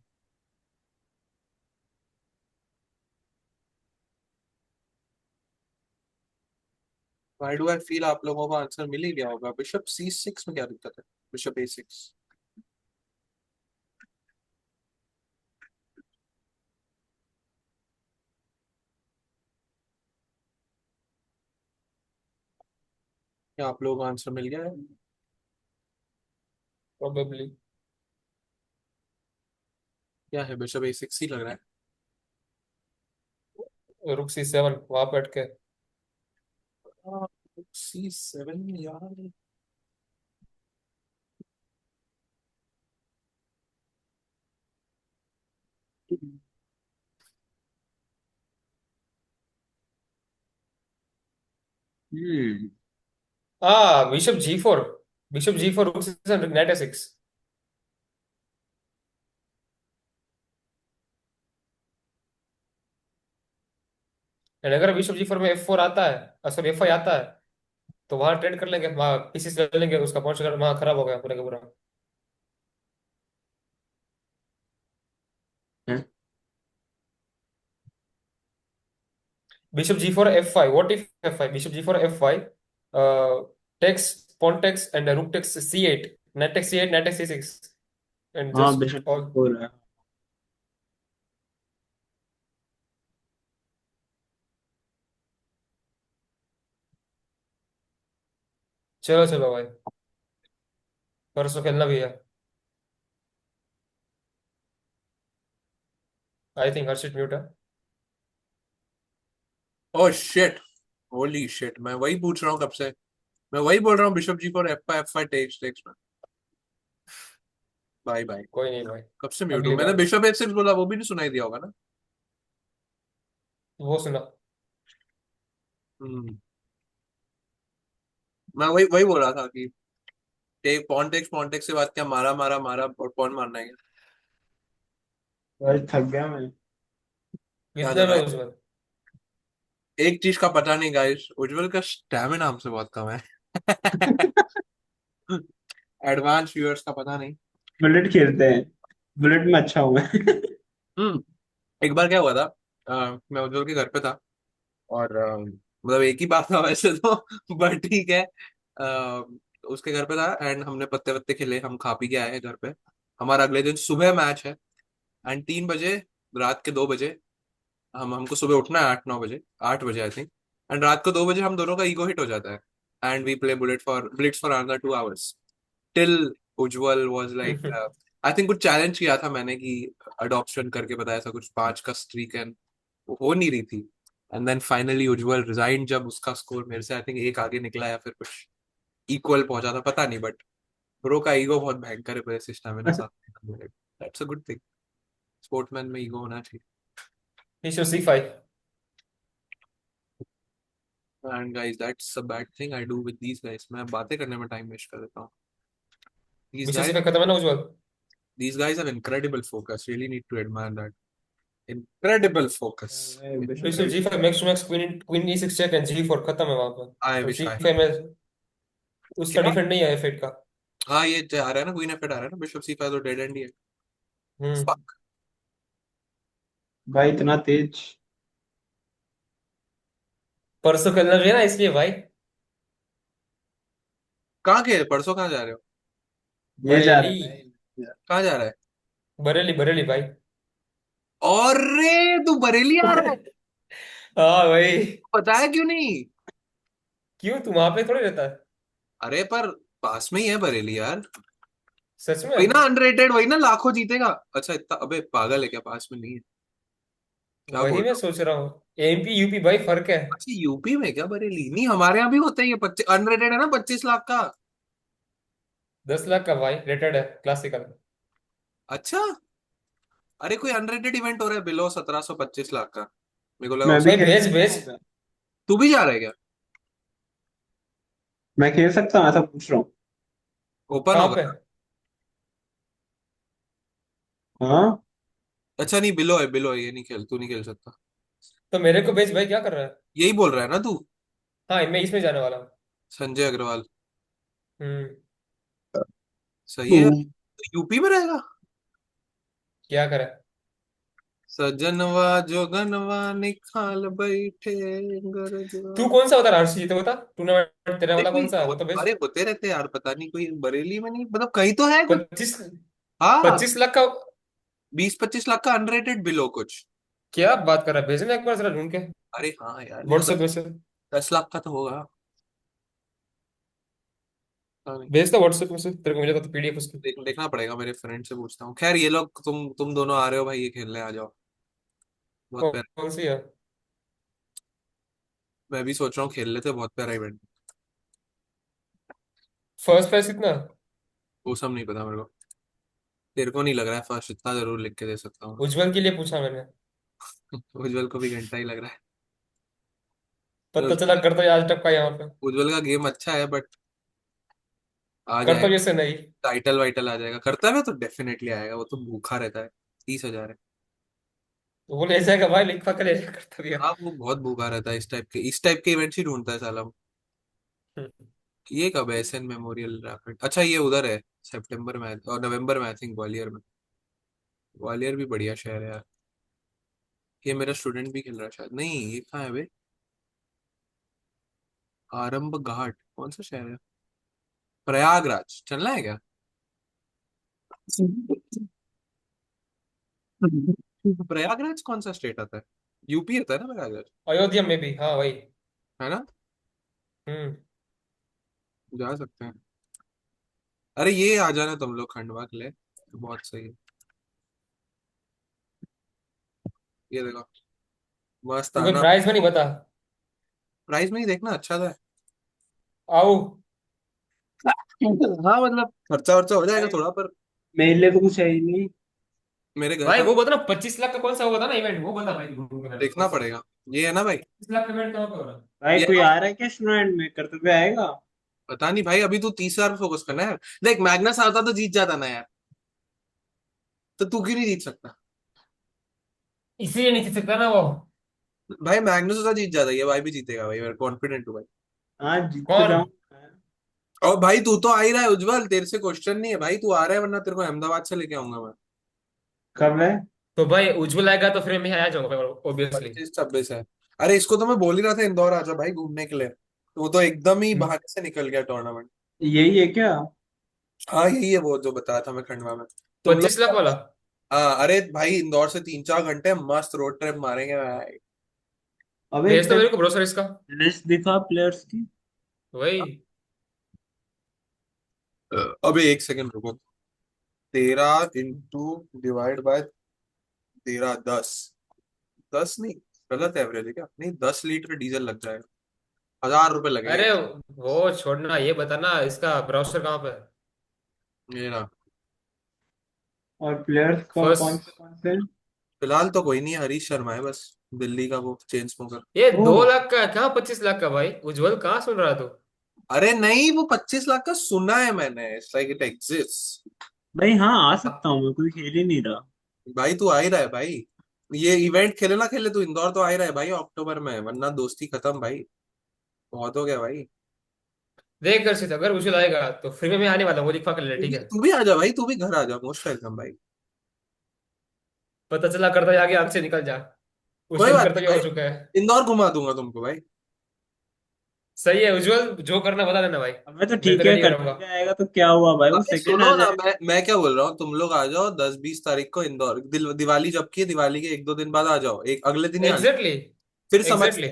Why do I feel आप लोगों को आंसर मिल ही गया होगा। बिशप C6 में क्या दिक्कत है? Bishop A6। क्या आप लोगों को आंसर मिल गया है? प्रोबेबली। क्या है? बिशप A6 ही लग रहा है। रुक C7 वहां पे अटके। C7 यार। हम्म। Bishop G4। बिशप G4 रुक C7 नाइट A6। एंड अगर बिशप G4 में F4 आता है, सॉरी F5 आता है, तो वहां ट्रेड कर लेंगे, वहां पीसीस ले लेंगे, उसका पहुंच वहां खराब हो गया पूरा का पूरा। है? Bishop G4 F5, what if F5, bishop G4 F5, takes, pawn takes and rook takes C8, knight takes C8, knight takes C6, and हाँ, just बिशप all। C4 है। चलो चलो भाई, परसों खेलना भी है। आई थिंक हर्षित म्यूट है। Oh shit. होली शिट, मैं वही पूछ रहा हूँ कब से। मैं वही बोल रहा हूँ, bishop G4 F5 F5 takes takes में। Bye bye. कोई नहीं भाई, कब से म्यूट हूँ? अगली मैंने बार। बिशप H6 बोला, वो भी नहीं सुनाई दिया होगा ना? वो सुना। हम्म। मैं वही वही बोल रहा था कि टेक पॉन टेक्स के बाद क्या मारा मारा मारा और पॉन मारना है क्या? भाई थक गया मैं। क्या कितने कर में रहा है? उस बार? एक चीज का पता नहीं गाइस, उज्जवल का स्टैमिना हमसे बहुत कम है। एडवांस व्यूअर्स का पता नहीं। बुलेट खेलते हैं। बुलेट में अच्छा हूँ मैं। हम्म। एक बार क्या हुआ था, मैं उज्जवल के घर पे था, और मतलब एक ही बात था वैसे तो, बट ठीक है। उसके घर पे था एंड हमने पत्ते वत्ते खेले, हम खा पी के आए हैं घर पे। हमारा अगले दिन सुबह मैच है, एंड 3 बजे, रात के 2 बजे, हमको सुबह उठना है 8 9 बजे, 8 बजे आई थिंक। एंड रात को 2 बजे हम दोनों का ईगो हिट हो जाता है, and we play bullets for another 2 hours till Ujjwal was like, I think कुछ चैलेंज किया था मैंने कि अडॉप्शन करके बताया था कुछ 5 का स्ट्रीक, एंड वो हो नहीं रही थी। And then finally Ujjwal resign, जब उसका स्कोर मेरे से आई थिंक एक आगे निकला या फिर कुछ इक्वल पहुंचा था, पता नहीं, बट ब्रो का ईगो बहुत भयंकर है, मेरे सिस्टम में ना साथ। That's a good thing, sportsman में ईगो होना चाहिए। Bishop C5। And guys that's a bad thing I do with these guys, मैं बातें करने में टाइम वेस्ट कर देता हूँ। these बिशप guys C5 खत्म है ना उज्जवल? these guys have incredible focus, really need to admire that, incredible focus। Bishop bishop G5 max to max, queen E6 check, and G4 खत्म है वहां पर। आई अब विश आई। C5 में उसका क्या? डिफेंड नहीं है फेट का। हाँ ये आ रहा है ना, क्वीन एफ आ रहा है ना, बिशप C5 तो डेड एंड ही है। हम्म। Fuck। भाई इतना तेज। परसों खेलना भी है ना इसलिए भाई। कहाँ के परसों कहाँ जा रहे हो? ये जा रहा बरेली। है भाई। कहाँ जा रहा है? बरेली बरेली भाई। और रे तू बरेली आ रहा है? हाँ भाई। बताया क्यों नहीं? क्यों, तू वहां पे थोड़ी रहता है? अरे पर पास में ही है बरेली यार। सच वही ना में? अनरेटेड, वही ना लाखों जीतेगा। अच्छा इतना, अबे पागल है क्या, पास में नहीं है? क्या वही बोल मैं रहा हूँ? सोच रहा हूँ। एमपी यूपी भाई, फर्क है। अच्छा यूपी में क्या बरेली? नहीं हमारे यहाँ भी होता है ये, 25 अनरेटेड है ना, 25 लाख का। 10 लाख का भाई, रेटेड है, क्लासिकल। अच्छा। अरे कोई अनरेटेड इवेंट हो रहा है बिलो 1725 लाख का, मेरे को लगा मैं भी भाई उसमें। खेल भेज सकता भेज। हूँ क्या? तू भी जा रहा है क्या? मैं खेल सकता हूँ, ऐसा पूछ रहा हूँ। ओपन कहाँ होगा पे? ना? हाँ। अच्छा नहीं, बिलो है, ये नहीं खेल, तू नहीं खेल सकता। तो मेरे को भेज भाई, क्या कर रहा है? यही बोल रहा है ना तू? हाँ, मैं इसमें जाने वाला हूँ। संजय अग्रवाल। हम्म। सही है। तो यूपी में रहेगा? क्या करे? सजनवा जोगनवा निखाल बैठे तू गरजवा। कौन सा होता हर्षी, ये तो बता, टूर्नामेंट तेरा वाला कौन सा है, वो तो अरे बेस्ट। होते रहते यार, पता नहीं कोई बरेली में नहीं, मतलब कहीं तो है कुछ। 25, हाँ, 25 लाख का? 20-25 लाख का अनरेटेड बिलो कुछ। क्या बात कर रहा है, भेजना एक बार जरा ढूंढ के अरे हाँ यार, या व्हाट्सएप में से। 10 लाख का तो होगा। पता नहीं। भेज दो व्हाट्सएप में से, तेरे को मिलेगा तो पीडीएफ उसकी। देखना पड़ेगा, मेरे फ्रेंड से पूछता हूँ। खैर ये लोग, तुम दोनों आ रहे हो भाई, ये खेलने आ जाओ। बहुत प्यारा। कौन सी है? मैं भी सोच रहा हूँ खेल लेते, बहुत प्यारा इवेंट। फर्स्ट प्राइस कितना? वो सब नहीं पता मेरे को। तेरे को नहीं लग रहा है फर्स्ट, इतना जरूर लिख के दे सकता हूँ। उज्जवल के लिए पूछा मैंने। उज्जवल को भी घंटा ही लग रहा है। पता चला कर्तव्य आज टपका यहाँ पे। उज्जवल का गेम अच्छा है, बट आ कर्तव्य जाएगा। से नहीं। टाइटल वाइटल आ जाएगा, करता है तो डेफिनेटली आएगा, वो तो भूखा रहता है। 30,000 है। तो वो ले जाएगा भाई, लिखवा के ले जाएगा कर्तव्य। हाँ वो बहुत भूखा रहता है, इस टाइप के इवेंट्स ही ढूंढता है साला। ये कब है एसएन मेमोरियल रैपिड? अच्छा ये उधर है, सितंबर में और नवंबर में आई थिंक, ग्वालियर में। ग्वालियर भी बढ़िया शहर है यार। ये मेरा स्टूडेंट भी खेल रहा है शायद, नहीं ये कहाँ है बे? आरंभ घाट कौन सा शहर है? प्रयागराज चलना है क्या? प्रयागराज कौन सा स्टेट आता है? यूपी आता है ना प्रयागराज? अयोध्या में भी, हाँ वही। है ना? हम्म। जा सकते हैं। अरे ये आ जाना तुम लोग खंडवा के लिए, बहुत सही है। ये देखो, मस्त तो कोई आना। प्राइस में नहीं बता। प्राइस में ही देखना अच्छा था। आओ। हाँ मतलब खर्चा वर्चा हो जाएगा भाई थोड़ा, पर मेरे लिए तो कुछ है ही नहीं। मेरे घर भाई का वो बता ना, 25 लाख का कौन सा, वो बता ना इवेंट, वो बता भाई ढूंढ के मेरे को देखना कौन सा। पड़ेगा। ये है ना भाई? 25 लाख का इवेंट कहाँ पे हो रहा है? भाई ये कोई है ना? आ रहा है क्या स्टूडेंट में, कर्तव्य आएगा? पता नहीं भाई, अभी तू 30,000 पे फोकस करना है यार। देख मैग्नस आता तो जीत जाता ना यार, तो तू क्यों नहीं जीत सकता? इसीलिए नहीं जीत सकता ना वो। भाई मैग्नस तो जीत जाता है, ये भाई भी जीतेगा भाई, मैं कॉन्फिडेंट हूँ भाई। हाँ जीत तो कौन? जाऊंगा। और भाई तू तो आ ही रहा है उज्जवल, तेरे से क्वेश्चन नहीं है भाई, तू आ रहा है, वरना तेरे को अहमदाबाद से लेके आऊंगा मैं। कब है? तो भाई उज्जवल आएगा तो फिर मैं आ जाऊंगा भाई, ऑब्वियसली। 25-26 है। अरे इसको तो मैं बोल ही रहा था इंदौर आ जाओ भाई घूमने के लिए, तो वो तो एकदम ही बहाने से निकल गया टूर्नामेंट। यही है क्या? हाँ यही है वो जो बताया था मैं, खंडवा में। तुम 25 लाख लोग। वाला? हाँ अरे भाई इंदौर से 3-4 घंटे मस्त रोड ट्रिप मारेंगे भाई। अबे भेज तो मेरे को ब्रोसर इसका। लिस्ट दिखा प्लेयर्स की। वही। अबे एक सेकंड रुको। 13 इंटू डिवाइड बाय 13, 10 नहीं, गलत एवरेज है क्या? नहीं 10 लीटर डीजल लग जाएगा, 1,000 रुपए लगेंगे। अरे वो छोड़ना, ये बताना इसका ब्राउजर कहाँ पे है? ये ना। और प्लेयर्स का कौन फर्स्ट। से कौन से? फिलहाल तो कोई नहीं है, हरीश शर्मा है बस, दिल्ली का वो चेन स्मोकर। ये ओ 2 लाख का है, कहाँ 25 लाख का भाई? उज्जवल कहाँ सुन रहा तू? अरे नहीं वो 25 लाख का सुना है मैंने, इट्स लाइक इट एग्जिस्ट। भाई हाँ आ सकता हूँ मैं, कोई खेल ही नहीं रहा। भाई तू आ ही रहा है भाई, ये इवेंट खेले ना खेले, तू इंदौर तो आ ही रहा है भाई अक्टूबर में, वरना दोस्ती खत्म भाई। बहुत हो गया भाई। देख कर सीधा, अगर उज्जवल आएगा तो फ्री में मैं आने वाला हूँ, वो लिखवा कर ले, तू ठीक भी है? तू भी आ जा भाई, तू भी घर आ जा, मोस्ट वेलकम भाई। पता चला करता है आगे, आग से निकल जा। उस कोई टाइम बात नहीं कर्तव्य हो भाई, चुका है। इंदौर घुमा दूंगा तुमको भाई। सही है उज्जवल, जो करना बता देना भाई। अब मैं तो मैं तो ठीक है, रेडी रहूंगा। कर्तव्य आएगा तो क्या हुआ भाई, वो अबे सेकंड सुनो आ ना, जाएगा। मैं क्या बोल रहा हूँ, तुम लोग आ जाओ 10-20 तारीख को इंदौर, दिवाली जब की है, दिवाली के 1-2 दिन बाद आ जाओ, एक अगले दिन ही आ जाओ। एग्जैक्टली। फिर समझ एग्जैक्टली।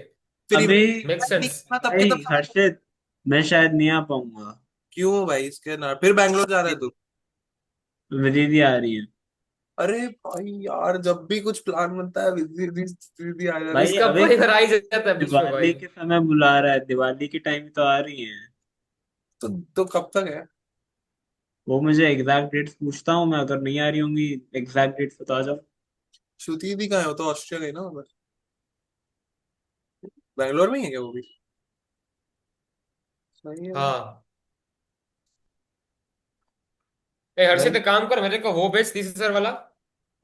फिर अभी मेक इवेंट नहीं सेंस। करना तब के भाई तब समझ। हर्षित, मैं शायद नहीं आ पाऊंगा। क्यों भाई, इसके ना फिर बैंगलोर जा रहा है तू? दीदी आ रही है। अरे भाई यार, जब भी कुछ प्लान बनता है विधि विधि विधि आ जाती भाई इसका अबे भाई घर आ ही जाता है बीच में भाई। दिवाली के समय बुला रहा है, दिवाली के टाइम तो आ रही है। है। तो कब तक है? वो मुझे एग्जैक्ट डेट्स पूछता हूँ मैं, अगर नहीं आ रही होंगी एग्जैक्ट डेट्स बता जाओ। श्रुति भी कहाँ है? वो तो ऑस्ट्रिया गई ना बस। बैंगलोर में ही है क्या वो भी? सही है भाई। हाँ। ए हर्षित भाई एक काम कर, मेरे को वो भेज 30 हजार वाला।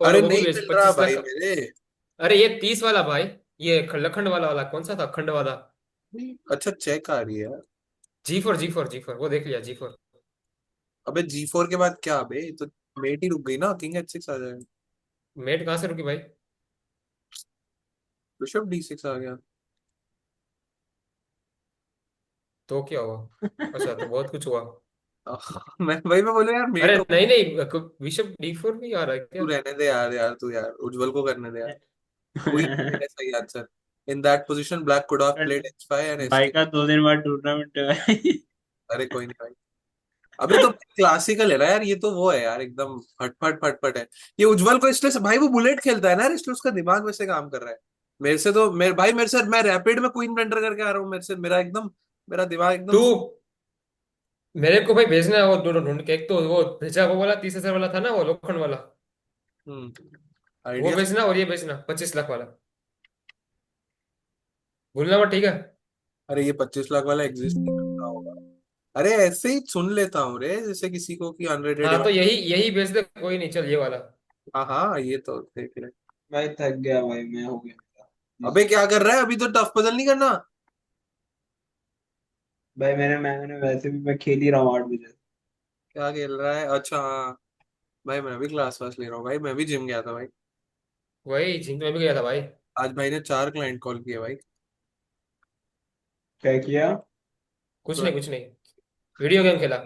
और अरे वो भी नहीं भेज मिल रहा 25 लाख भाई का। मेरे। अरे ये 30 वाला भाई। ये खंड वाला कौन सा था, अखंड वाला? अच्छा चेक आ रही है। जी फोर वो देख लिया, जी4। अबे G4 के बाद क्या? अबे तो मेट ही रुक गई ना, किंग H6 आ जाएगा। मेट कहाँ से रुकी भाई? बिशप D6 आ गया। तो क्या हुआ? अच्छा, तो बहुत कुछ हुआ। मैं बोलूं यार अरे मेट हो। नहीं नहीं, विशप D4 भी आ रहा है तू क्या? रहने दे यार, यार तू यार उज्जवल को करने दे यार। क्वीन है सही answer. In that position black could have played H5 and भाई escape। का 2 दिन बाद टूर्नामेंट है भाई। अरे कोई नहीं भाई। अबे तो क्लासिकल है ना यार, ये तो वो है यार एकदम फटफट फटफट है। ये उज्जवल को इसलिए भाई वो बुलेट खेलता है ना यार, इसलिए उसका दिमाग वैसे काम कर रहा है। मेरे से तो मेरे भाई मेरे से मैं रैपिड में क्वीन वेंडर करके आ रहा हूँ, मेरे से मेरा एकदम मेरा दिमाग एकदम। तू मेरे को भाई भेजना है वो दोनों ढूंढ के। एक तो वो भेजा वो वाला 30,000 वाला था ना, वो लोखंड वाला। वो आइडिया। भेजना, और ये भेजना 25 लाख वाला। भूलना मत, ठीक है? अरे ये 25 लाख वाला एग्जिस्ट नहीं करता होगा। अरे ऐसे ही सुन लेता हूँ रे, जैसे किसी को कि अनरेटेड। हाँ तो यही यही भेज दे, कोई नहीं, चल ये वाला। हाँ हाँ ये तो देख ले। भाई थक गया भाई, मैं हो गया मेरा। अबे क्या कर रहा है, अभी तो टफ पजल नहीं करना। भाई मैंने वैसे भी मैं खेल ही रहा हूँ 8 बजे। क्या खेल रहा है, अच्छा हाँ। भाई मैं भी क्लास वास ले रहा हूँ भाई, मैं भी जिम गया था भाई। वही जिम में भी गया था भाई। आज भाई ने 4 क्लाइंट कॉल किए भाई। क्या किया? कुछ नहीं कुछ नहीं, वीडियो गेम खेला।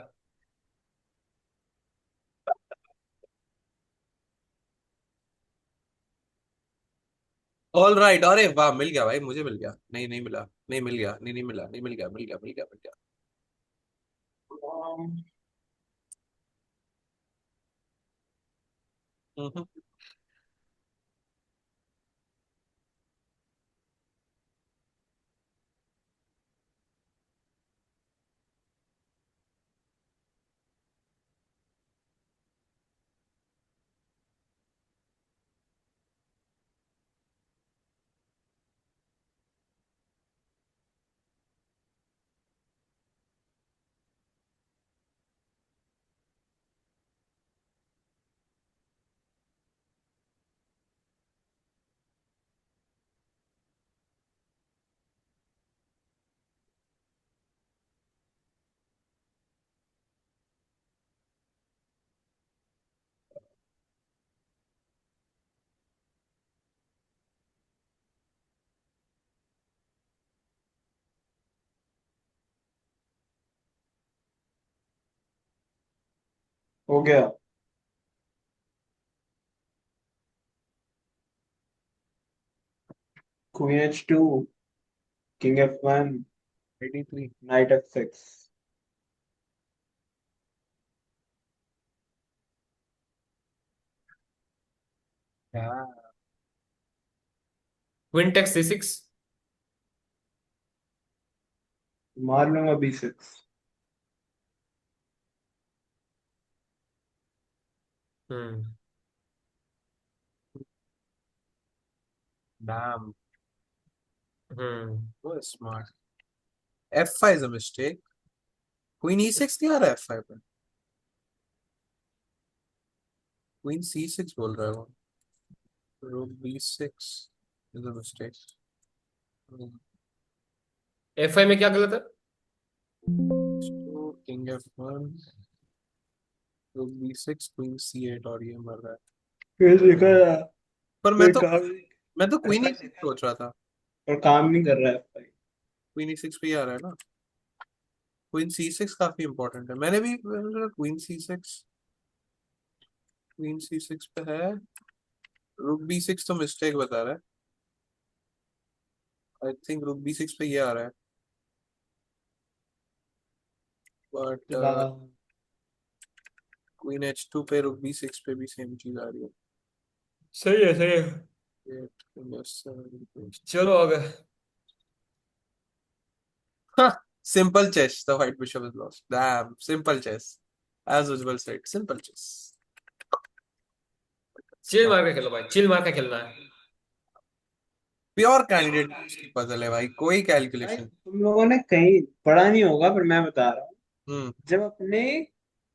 ऑल राइट, अरे वाह मिल गया भाई, मुझे मिल गया, नहीं नहीं मिला, नहीं मिल गया, नहीं नहीं मिला, नहीं मिल गया, मिल गया, मिल गया, मिल गया। हम्म। हो गया। Queen H2, king F1, 83। Knight F6। हाँ। Queen takes C6। मार लूंगा B6। हम्म। डैम। हम्म। वो smart. F5 is a mistake. Queen E6 नहीं आ रहा F5 पे। क्वीन C6 बोल रहा है वो। रूक B6 is a mistake. F5 में क्या गलत है? किंग F1, रूक B6, क्वीन C8 और ये मर रहा है। फिर देखा हम्म। यार। पर कोई काम नहीं। मैं तो क्वीन F5 E6 देखा, सोच रहा था। और काम नहीं कर रहा है F5। क्वीन E6 पे ही आ रहा है ना। क्वीन C6 काफी इंपॉर्टेंट है, मैंने भी क्वीन C6, क्वीन C6 पे है। रुक B6 तो मिस्टेक बता रहा है। आई थिंक रुक B6 पे ये आ रहा है। बट चला। क्वीन H2 पे रुक B6 पे भी सेम चीज आ रही है। सही है सही है। चलो आगे। Simple chess, the white bishop is lost, damn simple chess. As usual said simple chess. Chill मार के खेलो भाई, चिल मार के खेलना है। प्योर कैंडिडेट की पजल है भाई, कोई भाई कैलकुलेशन। तुम लोगों ने कहीं पढ़ा नहीं होगा, पर मैं बता रहा हूँ। हम्म। जब अपने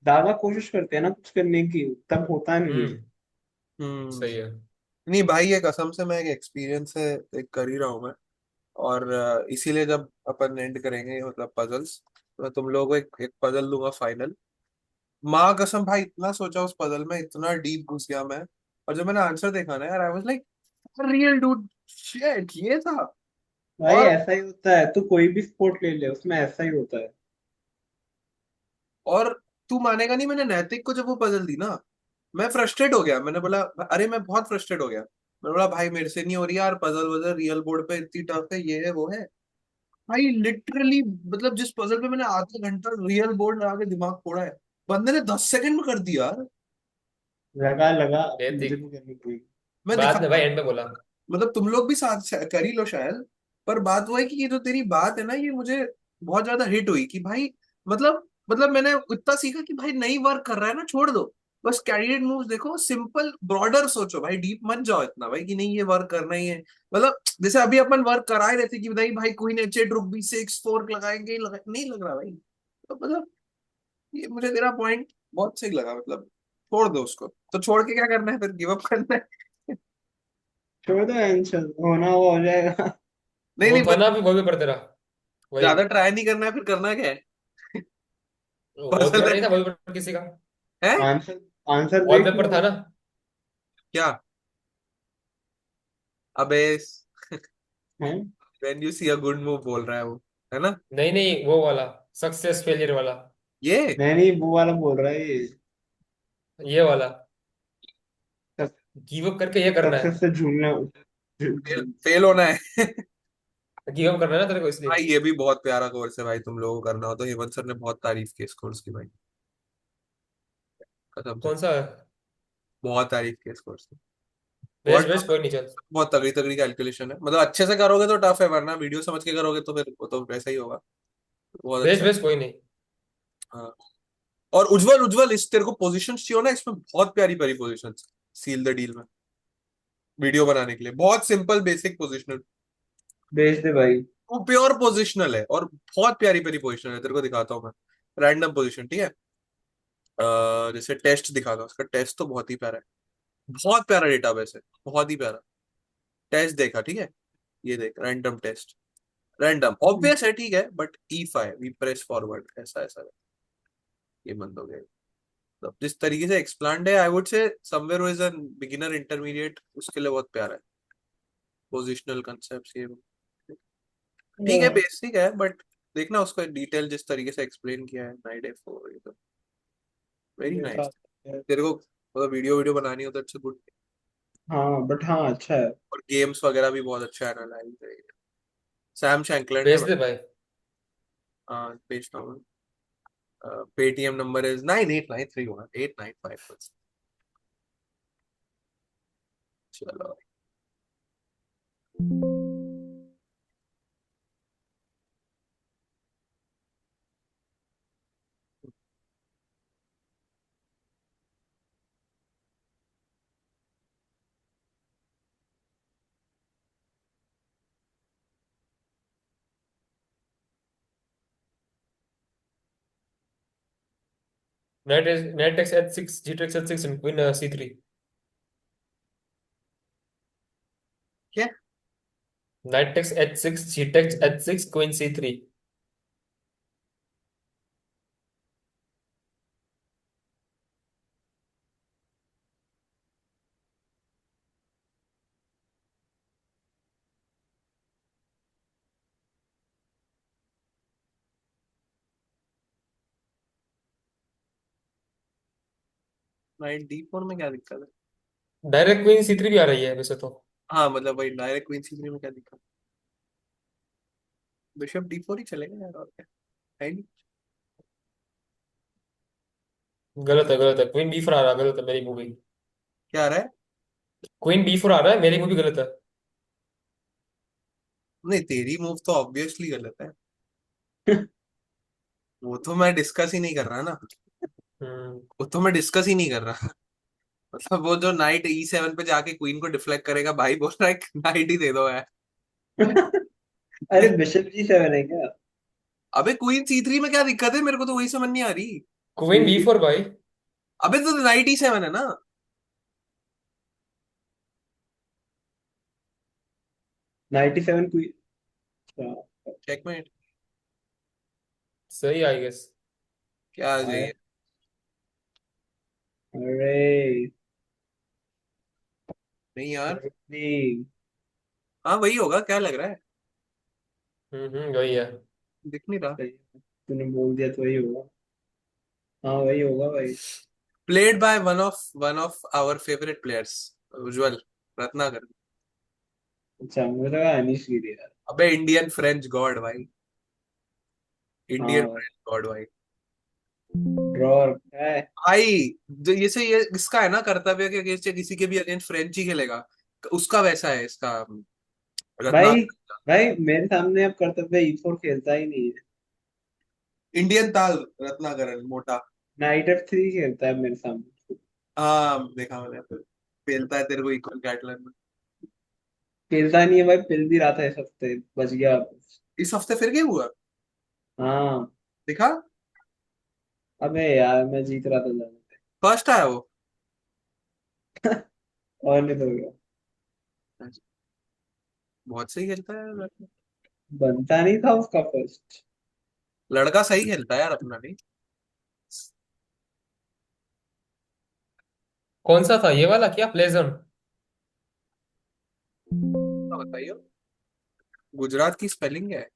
ज्यादा कोशिश करते हैं ना कुछ करने की, तब होता नहीं है। हम्म। हम्म। सही है। नहीं भाई ये कसम से मैं एक एक्सपीरियंस से एक कर ही रहा हूँ मैं। और इसीलिए जब अपन एंड करेंगे मतलब पजल्स, तो मैं तुम लोगों को एक पजल दूंगा फाइनल। माँ कसम भाई इतना सोचा उस पजल में, इतना डीप घुस गया मैं। और जब मैंने आंसर देखा ना यार, I was like real dude. Shit, ये था। भाई और ऐसा ही होता है, तू कोई भी स्पोर्ट ले ले उसमें ऐसा ही होता है। और तू मानेगा नहीं, मैंने नैतिक को जब वो पजल दी ना, मैं फ्रस्ट्रेट हो गया। मैंने बोला, अरे मैं बहुत फ्रस्ट्रेट हो गया। मैंने बोला भाई मेरे से नहीं हो रही यार, पजल वजल रियल बोर्ड पे इतनी टफ है, ये है वो है। भाई लिटरली, मतलब जिस पजल पे मैंने आधा घंटा रियल बोर्ड लगा के दिमाग फोड़ा है, बंदे ने 10 सेकंड में कर दिया यार। लगा लगा, मुझे नैतिक नहीं करनी पड़ी। मैं बाद में दिखाता भाई हूँ। एंड में बोला। मतलब तुम लोग भी साथ कर ही लो शायद, पर बात वो है कि ये जो तेरी बात है ना, ये मुझे बहुत ज्यादा हिट हुई कि भाई, मतलब मैंने इतना सीखा कि भाई नहीं वर्क कर रहा है ना, छोड़ दो। बस कैंडिडेट मूव्स देखो, सिंपल ब्रॉडर सोचो भाई, डीप मत जाओ इतना भाई कि नहीं ये वर्क करना ही है। मतलब जैसे अभी अपन वर्क करा ही रहते कि नहीं भाई क्वीन एच8 रुक बी6 फोर्क लगाएंगे, नहीं लग रहा भाई। तो मतलब ये मुझे तेरा पॉइंट बहुत सही लगा, मतलब छोड़ दो उसको। तो छोड़ के क्या करना है फिर, गिव अप करना है? छोड़ दो, आंसर होना वो हो जाएगा। नहीं वो नहीं, था ना अभी वॉलपेपर तेरा, वही। ज्यादा ट्राई नहीं करना है, फिर करना क्या है? पजल वॉलपेपर है। नहीं था वॉलपेपर किसी का, है आंसर, आंसर देख वॉलपेपर था लो। ना। क्या? अबे, है। When you see a good move बोल रहा है वो, है ना? नहीं नहीं, वो वाला सक्सेस फेलियर वाला, ये नहीं नहीं, वो वाला बोल रहा है ये। ये वाला गिव अप करके ये करना सक्सेस है। से झूमना। फेल होना है। गिव अप करना है ना तेरे को इसलिए। भाई ये भी बहुत प्यारा कोर्स है भाई, तुम लोगों को करना हो तो। हेमंत सर ने बहुत तारीफ की इस कोर्स की भाई, कसम से। कौन सा है? बहुत तारीफ की इस कोर्स की। भेज बहुत भेज, कोई नहीं, चल। बहुत तगड़ी तगड़ी कैलकुलेशन है, मतलब अच्छे से करोगे तो टफ है, वरना वीडियो समझ के करोगे तो फिर वो तो वैसा ही होगा। बहुत भेज अच्छा है। भेज, कोई नहीं। हाँ। और उज्जवल, उज्जवल इस तेरे को पोजीशन चाहिए ना, इसमें बहुत प्यारी प्यारी पोजीशन, सील द डील में, वीडियो बनाने के लिए बहुत सिंपल बेसिक पोजिशनल। भेज दे भाई। वो प्योर पोजिशनल है और बहुत प्यारी प्यारी पोजिशनल है, तेरे को दिखाता हूँ मैं। रैंडम पोजिशन, ठीक है। जैसे टेस्ट दिखाता हूँ, उसका टेस्ट तो बहुत ही प्यारा है, बहुत प्यारा डेटाबेस है, बहुत ही प्यारा। टेस्ट देखा, ठीक है। ये देख, रैंडम टेस्ट, रैंडम ऑब्वियस है, ठीक है, but E5 we press forward, ऐसा ऐसा है। ये बंद हो गया। मतलब जिस तरीके से एक्सप्लेन्ड है, I would say somewhere who is an beginner intermediate उसके लिए बहुत प्यारा है। पोजिशनल कंसेप्ट ये, ठीक है, बेसिक है, बट देखना उसको डिटेल जिस तरीके से एक्सप्लेन किया है नाइट एफ, ये तो वेरी देखा। नाइस। तेरे को मतलब वीडियो वीडियो बनानी हो तो अच्छा, गुड। हाँ बट हाँ अच्छा है। और गेम्स वगैरह भी बहुत अच्छा एनालाइज है। सैम शैंकलैंड है। भेज दे भाई। हाँ भेजता हूँ। Paytm number is 98931895। चलो। Knight takes H6, G takes H6 queen C3। क्या? Knight takes H6, G takes H6 queen C3। Knight D4 में क्या दिक्कत है? डायरेक्ट क्वीन C3 भी आ रही है वैसे तो। हाँ मतलब वही डायरेक्ट क्वीन C3 में क्या दिक्कत? बिशप D4 ही चलेगा यार, और क्या है नहीं। गलत है, गलत है, क्वीन B4 आ रहा है, गलत है, मेरी मूवी। क्या आ रहा है? क्वीन B4 आ रहा है, मेरी मूवी गलत है। नहीं, तेरी मूव तो ऑब्वियसली गलत है, वो तो मैं डिस्कस ही नहीं कर रहा ना। हम्म। वो तो मैं डिस्कस ही नहीं कर रहा। मतलब वो जो नाइट E7 पे जाके क्वीन को डिफ्लेक्ट करेगा, भाई बोल रहा है नाइट ही दे दो यार। अरे बिशप जी7 है क्या? अबे क्वीन C3 में क्या दिक्कत है, मेरे को तो वही समझ नहीं आ रही। क्वीन B4 भाई। अबे तो नाइट E7 है ना। 97 कोई। अच्छा। चेकमेट। सही आई गेस। क्या आ आया। जाइए। अरे नहीं यार। नहीं। हाँ वही होगा, क्या लग रहा है? वही है। दिख नहीं रहा। सही है। तूने बोल दिया तो वही होगा। हाँ वही होगा भाई। Played by one of our favourite players, Ujjwal Ratnakar. अच्छा मुझे लगा अनिश गिरी यार। अबे इंडियन फ्रेंच गॉड भाई, इंडियन हाँ फ्रेंच गॉड भाई। ड्रॉर है। भाई जो ये इसका है ना कर्तव्य के अगेंस्ट या किसी के भी अगेंस्ट फ्रेंच ही खेलेगा, उसका वैसा है इसका भाई रत्नाकर का। भाई मेरे सामने अब कर्तव्य ई4 खेलता ही नहीं है। इंडियन ताल रत्नाकरन मोटा। नाइट F3 खेलता है मेरे सामने। हाँ देखा मैंने, फिर खेलता है तेरे को इक्वल कैटलन में। खेलता नहीं है भाई, पिल भी रहा था इस हफ्ते, बच गया वापस। इस हफ्ते फिर क्या हुआ? हाँ। दिखा। अबे यार मैं जीत रहा था ज्यादा। फर्स्ट आया वो। और नहीं तो क्या। बहुत सही खेलता है यार। बनता नहीं था उसका फर्स्ट। लड़का सही खेलता है यार अपना, नहीं? कौन सा था ये वाला, क्या प्लेजन? हाँ, बताइए। गुजरात की स्पेलिंग है ये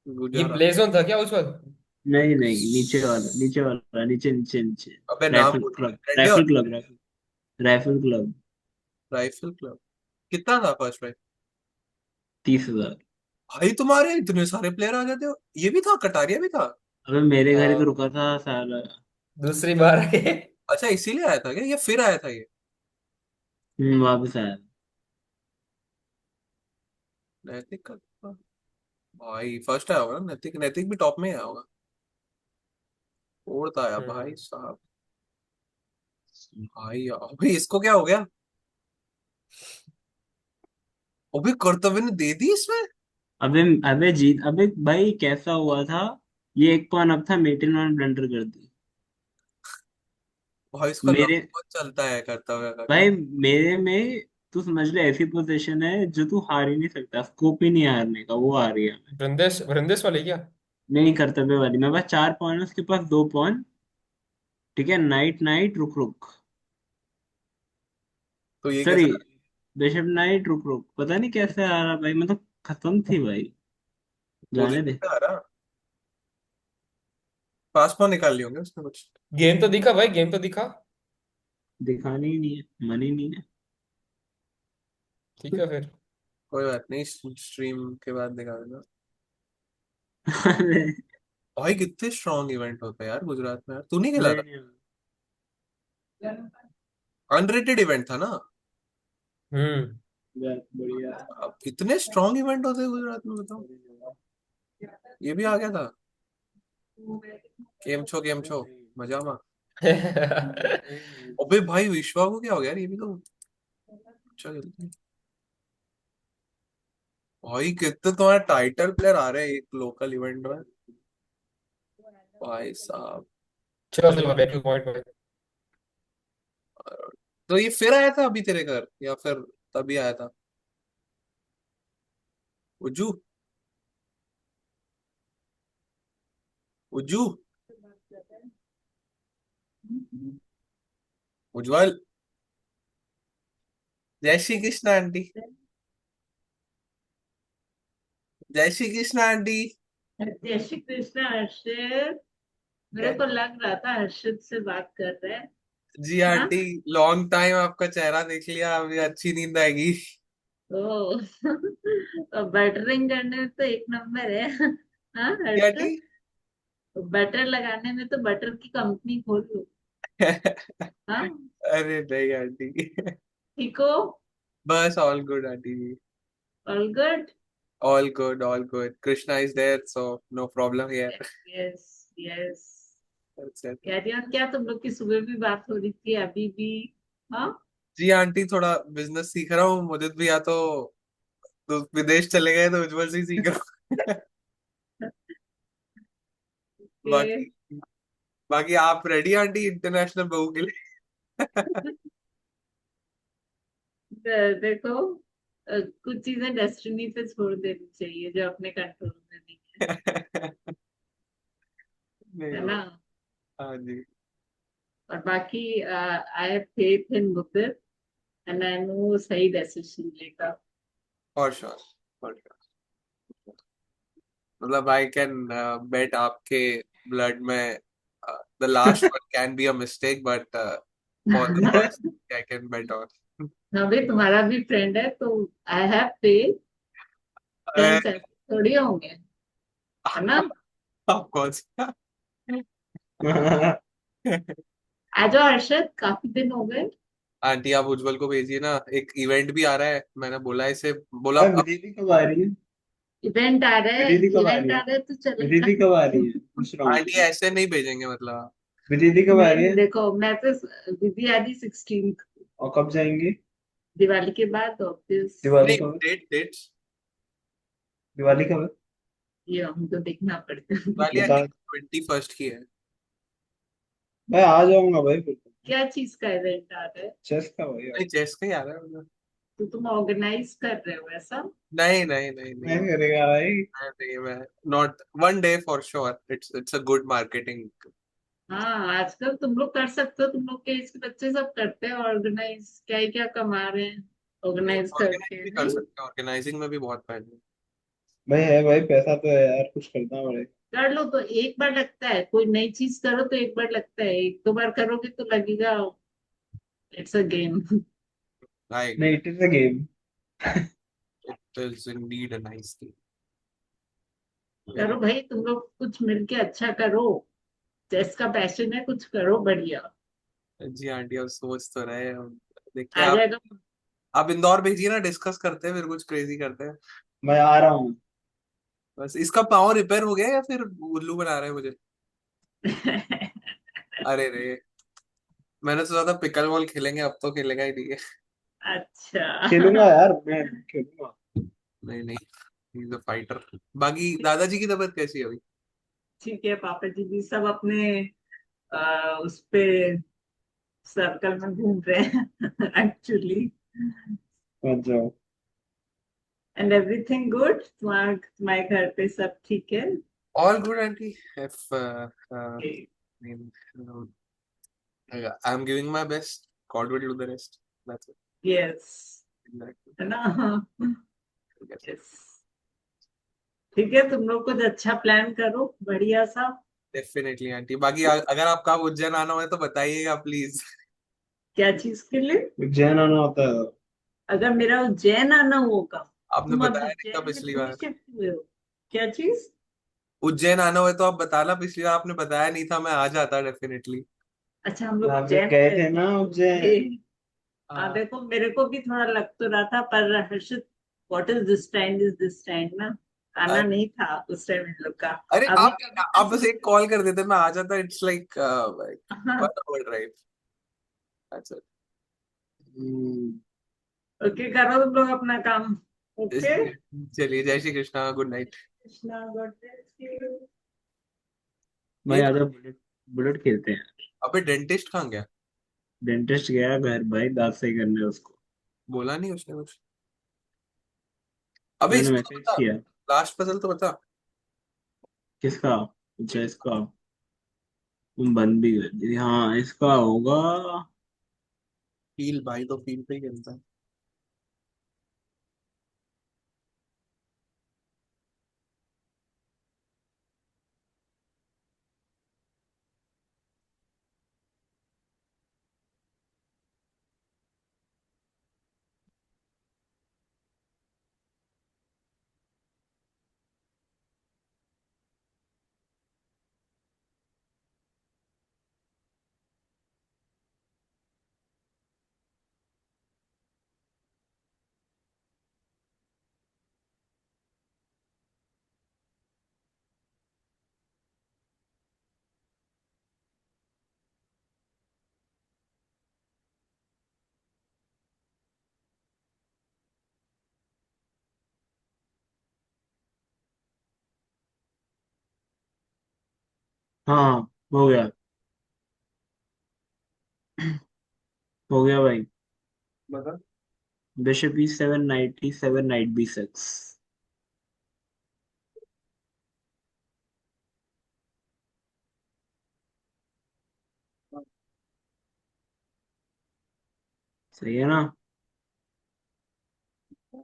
गुजरात। प्लेजोन था क्या उज्जवल? नहीं नहीं, नीचे वाला, नीचे वाला, नीचे नीचे नीचे। अबे नाम राइफल बोल क्लब, रेड्डी और rifle club, rifle, rifle club. Rifle club. कितना था फर्स्ट प्राइस? 30,000। भाई तुम्हारे इतने सारे प्लेयर आ जाते हो, ये भी था, कटारिया भी था। अबे मेरे घर ही तो हाँ, रुका था साला। दूसरी बार है। अच्छा इसीलिए आया था क्या, ये फिर आया था ये? वापस आया। नैतिक का था। भाई फर्स्ट आया होगा ना नैतिक, नैतिक भी टॉप में आया होगा। और था आया भाई हम्म साहब। भाई अभी इसको क्या हो गया? अभी कर्तव्य ने दे दी इसमें। अबे अबे जीत, अबे भाई कैसा हुआ था। ये एक पॉइंट अब था, मेटिन ने ब्लंडर कर दी। भाई इसका लक मेरे बहुत चलता है कर्तव्य का, क्या? भाई मेरे में, तू समझ ले ऐसी पोजीशन है जो तू हार ही नहीं सकता, स्कोप ही नहीं है हारने का, वो हार गया मैं। वृंदेश वृंदेश वाले क्या? नहीं, कर्तव्य वाली मेरे पास 4 पॉइंट, उसके पास 2 पॉइंट। ठीक है, नाइट नाइट रुक रुक। तो ये सॉरी, कैसे? बिशप नाइट रुक रुक, पता नहीं कैसे आ रहा भाई, मतलब खत्म थी भाई। जाने पोजीशन दे। पे आ रहा। पासपोर्ट निकाल लिए होंगे उसने कुछ। गेम तो दिखा भाई, गेम तो दिखा। दिखाने ही नहीं है, मन ही नहीं ठीक है फिर। कोई बात नहीं, स्ट्रीम के बाद दिखा देना। है। भाई कितने स्ट्रॉन्ग इवेंट होते हैं यार गुजरात में, यार तू नहीं खेला नहीं था? नहीं। अनरेटेड इवेंट था ना? हम्म बस बढ़िया। अब इतने स्ट्रॉन्ग इवेंट होते हैं गुजरात में, बताओ। ये भी आ गया था। गेम छो गेम छो, मजा में। अबे भाई विश्वा को क्या हो गया यार, ये भी तो अच्छा खेलती है। भाई कितने तुम्हारे टाइटल प्लेयर आ रहे हैं एक लोकल इवेंट में, भाई साहब। चलो चलो बैक टू पॉइंट पे। तो ये फिर आया था अभी तेरे घर, या फिर तभी आया था? उज्जू। उज्जू। उज्जवल। जय श्री कृष्ण आंटी। जय श्री कृष्ण आंटी। जय श्री कृष्ण हर्षित। मेरे को लग रहा था हर्षित से बात कर रहे हैं। जी हाँ। आंटी, लॉन्ग टाइम आपका चेहरा देख लिया, अभी अच्छी नींद आएगी। ओ बटरिंग करने में तो एक नंबर है। हाँ जी आंटी। हर्षित, बटर लगाने में तो बटर की कंपनी खोल लो। हाँ। अरे नहीं आंटी। ठीक हो? बस all good aunty ji. All good. All good all good, Krishna is there so no problem here. Yes yes. That's it. कह रही हूँ क्या, तुम लोग की सुबह भी बात हो रही थी, अभी भी? हाँ। जी आंटी, थोड़ा बिजनेस सीख रहा हूँ, मुझे भी या तो विदेश चले गए तो उज्जवल से ही सीख रहा हूँ। ओके। बाकी बाकी आप रेडी आंटी इंटरनेशनल बहू के लिए? देखो, कुछ चीजें डेस्टिनी पे छोड़ देनी चाहिए जो अपने कंट्रोल में नहीं है। नहीं है हो। ना? हाँ जी। और बाकी I have faith in Buddha. And I know वो सही डिसीजन लेगा। For sure, for sure. मतलब आई कैन बेट आपके ब्लड में the last one can be a mistake, but for the first I can bet on. हाँ भाई, तुम्हारा भी फ्रेंड है तो आई हैव फेथ। फ्रेंड्स ऐसे थोड़ी होंगे, है ना। Of course. आ जाओ अर्षद, काफी दिन हो गए। आंटी आप उज्जवल को भेजिए ना, एक इवेंट भी आ रहा है, मैंने बोला इसे, बोला भाई अब विधि कब आ रही है? इवेंट आ रहा है, विधि कब आ इवेंट रही आ है? रहा है तो चलेगा। विधि कब आ रही है पूछ रहा हूँ। आंटी ऐसे नहीं भेजेंगे मतलब। विधि कब आ रही नहीं है? देखो, मैं तो दीदी आ रही 16। और कब जाएंगी? दिवाली के बाद ऑब्वियस। दिवाली नहीं, कब है? डेट्स। दिवाली कब है? ये हमको देखना पड़ता है। दिवाली आई बता। थिंक 21st की है। मैं आ जाऊंगा भाई फिर तो। क्या चीज का इवेंट आ रहा है? चेस का भाई नहीं, चेस का ही आ रहा है मुझे। तो तुम ऑर्गेनाइज कर रहे हो ऐसा? नहीं नहीं नहीं नहीं, मैं करेगा भाई। नहीं मैं not one day for sure, it's a good marketing. हाँ, आजकल तुम लोग कर सकते हो, तुम लोग के इसके बच्चे सब करते हैं ऑर्गेनाइज, क्या ही क्या कमा रहे हैं ऑर्गेनाइज ऑर्गेनाइज करके, भी कर नहीं? सकते हैं, ऑर्गेनाइजिंग में भी बहुत फायदा है। भाई है भाई, पैसा तो है यार, कुछ करना पड़ेगा। कर लो तो एक बार लगता है, कोई नई चीज करो तो एक बार लगता है, एक दो बार करोगे तो लगेगा it's a game. I agree, नहीं, it is a game. It is indeed a nice thing. करो भाई, तुम लोग कुछ मिलके अच्छा करो। चेस का पैशन है, कुछ करो बढ़िया। जी आंटी अब सोच तो रहे हैं, अब देखिए आ आप। जाएगा। आप इंदौर भेजिए ना, डिस्कस करते हैं, फिर कुछ क्रेजी करते हैं। मैं आ रहा हूँ। बस इसका पावर रिपेयर हो गया या फिर उल्लू बना रहे हैं मुझे? अरे रे, मैंने सोचा था पिकल बॉल खेलेंगे, अब तो खेलेगा ही नहीं है। अच्छा। खेलूंगा यार, मैं खेलूंगा। नहीं नहीं, ही इज अ फाइटर। बाकी दादाजी की तबीयत कैसी है अभी? ठीक है, पापा जी भी सब अपने उस पे सर्कल में घूम रहे हैं एक्चुअली। मत जाओ। एंड एवरीथिंग गुड, तुम्हारे घर पे सब ठीक है? All good aunty. If I am giving my best, God will do the rest, that's yes, it. है ना। यस। ठीक है, तुम लोग कुछ अच्छा प्लान करो बढ़िया सा। डेफिनेटली आंटी, बाकी अगर आपका उज्जैन आना हो तो बताइएगा प्लीज। क्या चीज के लिए? उज्जैन आना होता है। अगर मेरा उज्जैन आना होगा, आपने तुम अब बताया नहीं था उज्जैन में पिछली थोड़ी बार। शिफ्ट हुए हो। क्या चीज? उज्जैन आना हो तो आप बताना, पिछली बार आपने बताया नहीं था, मैं आ जाता डेफिनेटली। अच्छा, हम लोग यहाँ पे उज्जैन में गए थे रहते ना हैं। उज्जैन। हाँ हाँ। देखो, मेरे को भी थोड़ा लग तो रहा था, पर Harshit, what is this time, is this time ना, आना नहीं था उस टाइम इन लोग का। अरे अभी आप कभी आप बस एक कॉल कर देते, मैं आ जाता, इट्स लाइक हाँ। 1 hour ड्राइव, दैट्स ओके, करो तुम लोग अपना काम। ओके। इट। चलिए, जय Shri Krishna, good night. Krishna, God bless you. भाई ये आजा, बुलेट बुलेट खेलते हैं। अबे डेंटिस्ट कहाँ गया? डेंटिस्ट गया घर भाई, दांत सही करने उसको। बोला नहीं उसने कुछ? अबे मैंने इसका तो मैसेज बता, किया। लास्ट पजल तो बता। किसका? अच्छा, इसका। तुम बंद भी कर दी, हाँ इसका होगा। फील भाई, तो फील पे ही खेलता है। हाँ, हो गया। हो गया भाई। बता। Bishop E7 night E7 night B6। सही है ना?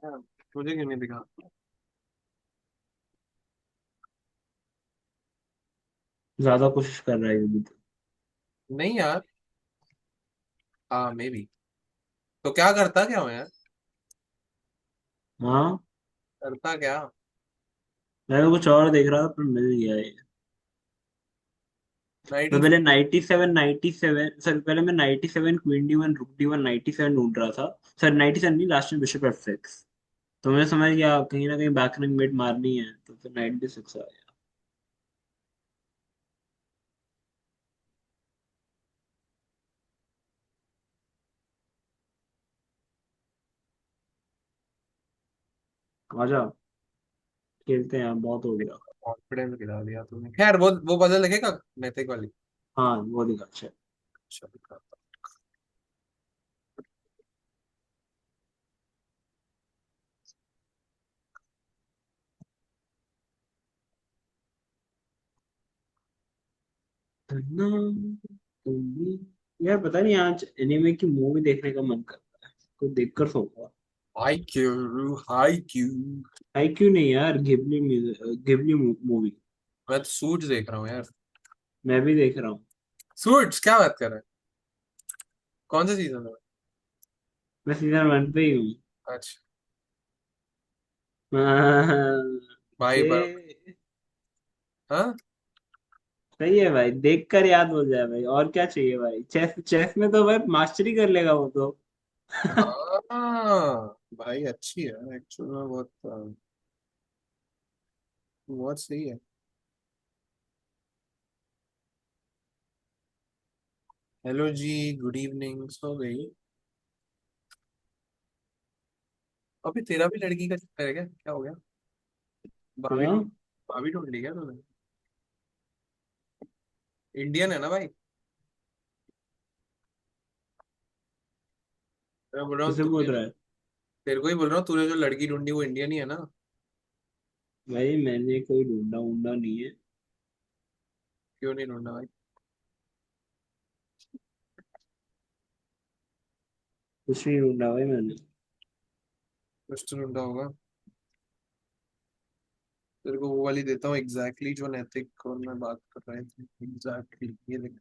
मुझे क्यों नहीं दिखा? ज्यादा कोशिश कर रहा है ये भी तो। नहीं यार, हाँ मे बी। तो क्या करता क्या हूँ यार? हाँ, करता क्या? मैं तो कुछ और देख रहा था पर मिल गया ये। मैं 90। पहले 97 97 सर पहले मैं 97 क्वीन डी1 रुक डी1 97 ढूंढ रहा था। सर 97 नहीं, लास्ट में बिशप F6। तो मुझे समझ गया कहीं ना कहीं बैकरिंग मिड मारनी है, तो फिर 96 आ गया। आजा, खेलते हैं, बहुत हो गया। कॉन्फिडेंस गिरा दिया तूने। खैर वो पजल लिखेगा मैथिक वाली। हाँ वो दिखा, अच्छा। अच्छा दिखा। यार पता नहीं आज एनीमे की मूवी देखने का मन कर रहा है, कुछ देखकर सोऊंगा। High Q. आई क्यों नहीं यार, गिबली मूवी। मैं तो सूट्स देख रहा हूँ यार। मैं भी देख रहा हूँ। सूट्स क्या बात कर रहा है? कौन से सीजन में? मैं सीजन 1 पे ही हूँ। अच्छा। हाँ, भाई ये हाँ। सही है भाई, देखकर याद हो जाए भाई, और क्या चाहिए भाई। चेस चेस में तो भाई मास्टरी कर लेगा वो तो। हाँ भाई अच्छी है एक्चुअल में, बहुत बहुत सही है। हेलो जी, गुड इवनिंग। सो गई? अभी तेरा भी लड़की का चक्कर है क्या? क्या हो गया? भाभी हाँ, ढूंढ भाभी ढूंढ ली क्या तूने? इंडियन है ना भाई? मैं बोल रहा हूँ किसे बोल तूने रहा जो, है? तेरे को ही बोल रहा हूँ, तूने जो लड़की ढूंढी वो इंडियन ही है ना? भाई मैंने कोई ढूंढा ढूंढा नहीं है। क्यों नहीं ढूंढा भाई? कुछ नहीं ढूंढा भाई मैंने। कुछ तो ढूंढा होगा। तेरे को वो वाली देता हूँ एग्जैक्टली जो नैतिक और मैं बात कर रहे थे। एग्जैक्टली ये देख,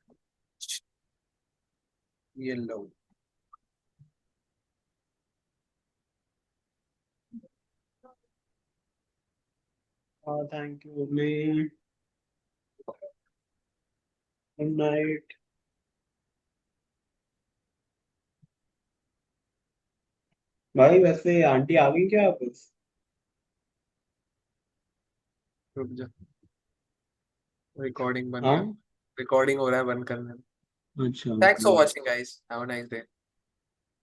ये लो। हाँ thank you mummy. Good night. भाई वैसे आंटी आ गई क्या वापस? रुक जा, रिकॉर्डिंग बंद कर। हाँ, रिकॉर्डिंग हो रहा है, बंद करने। अच्छा thanks for okay. Watching guys, have a nice day.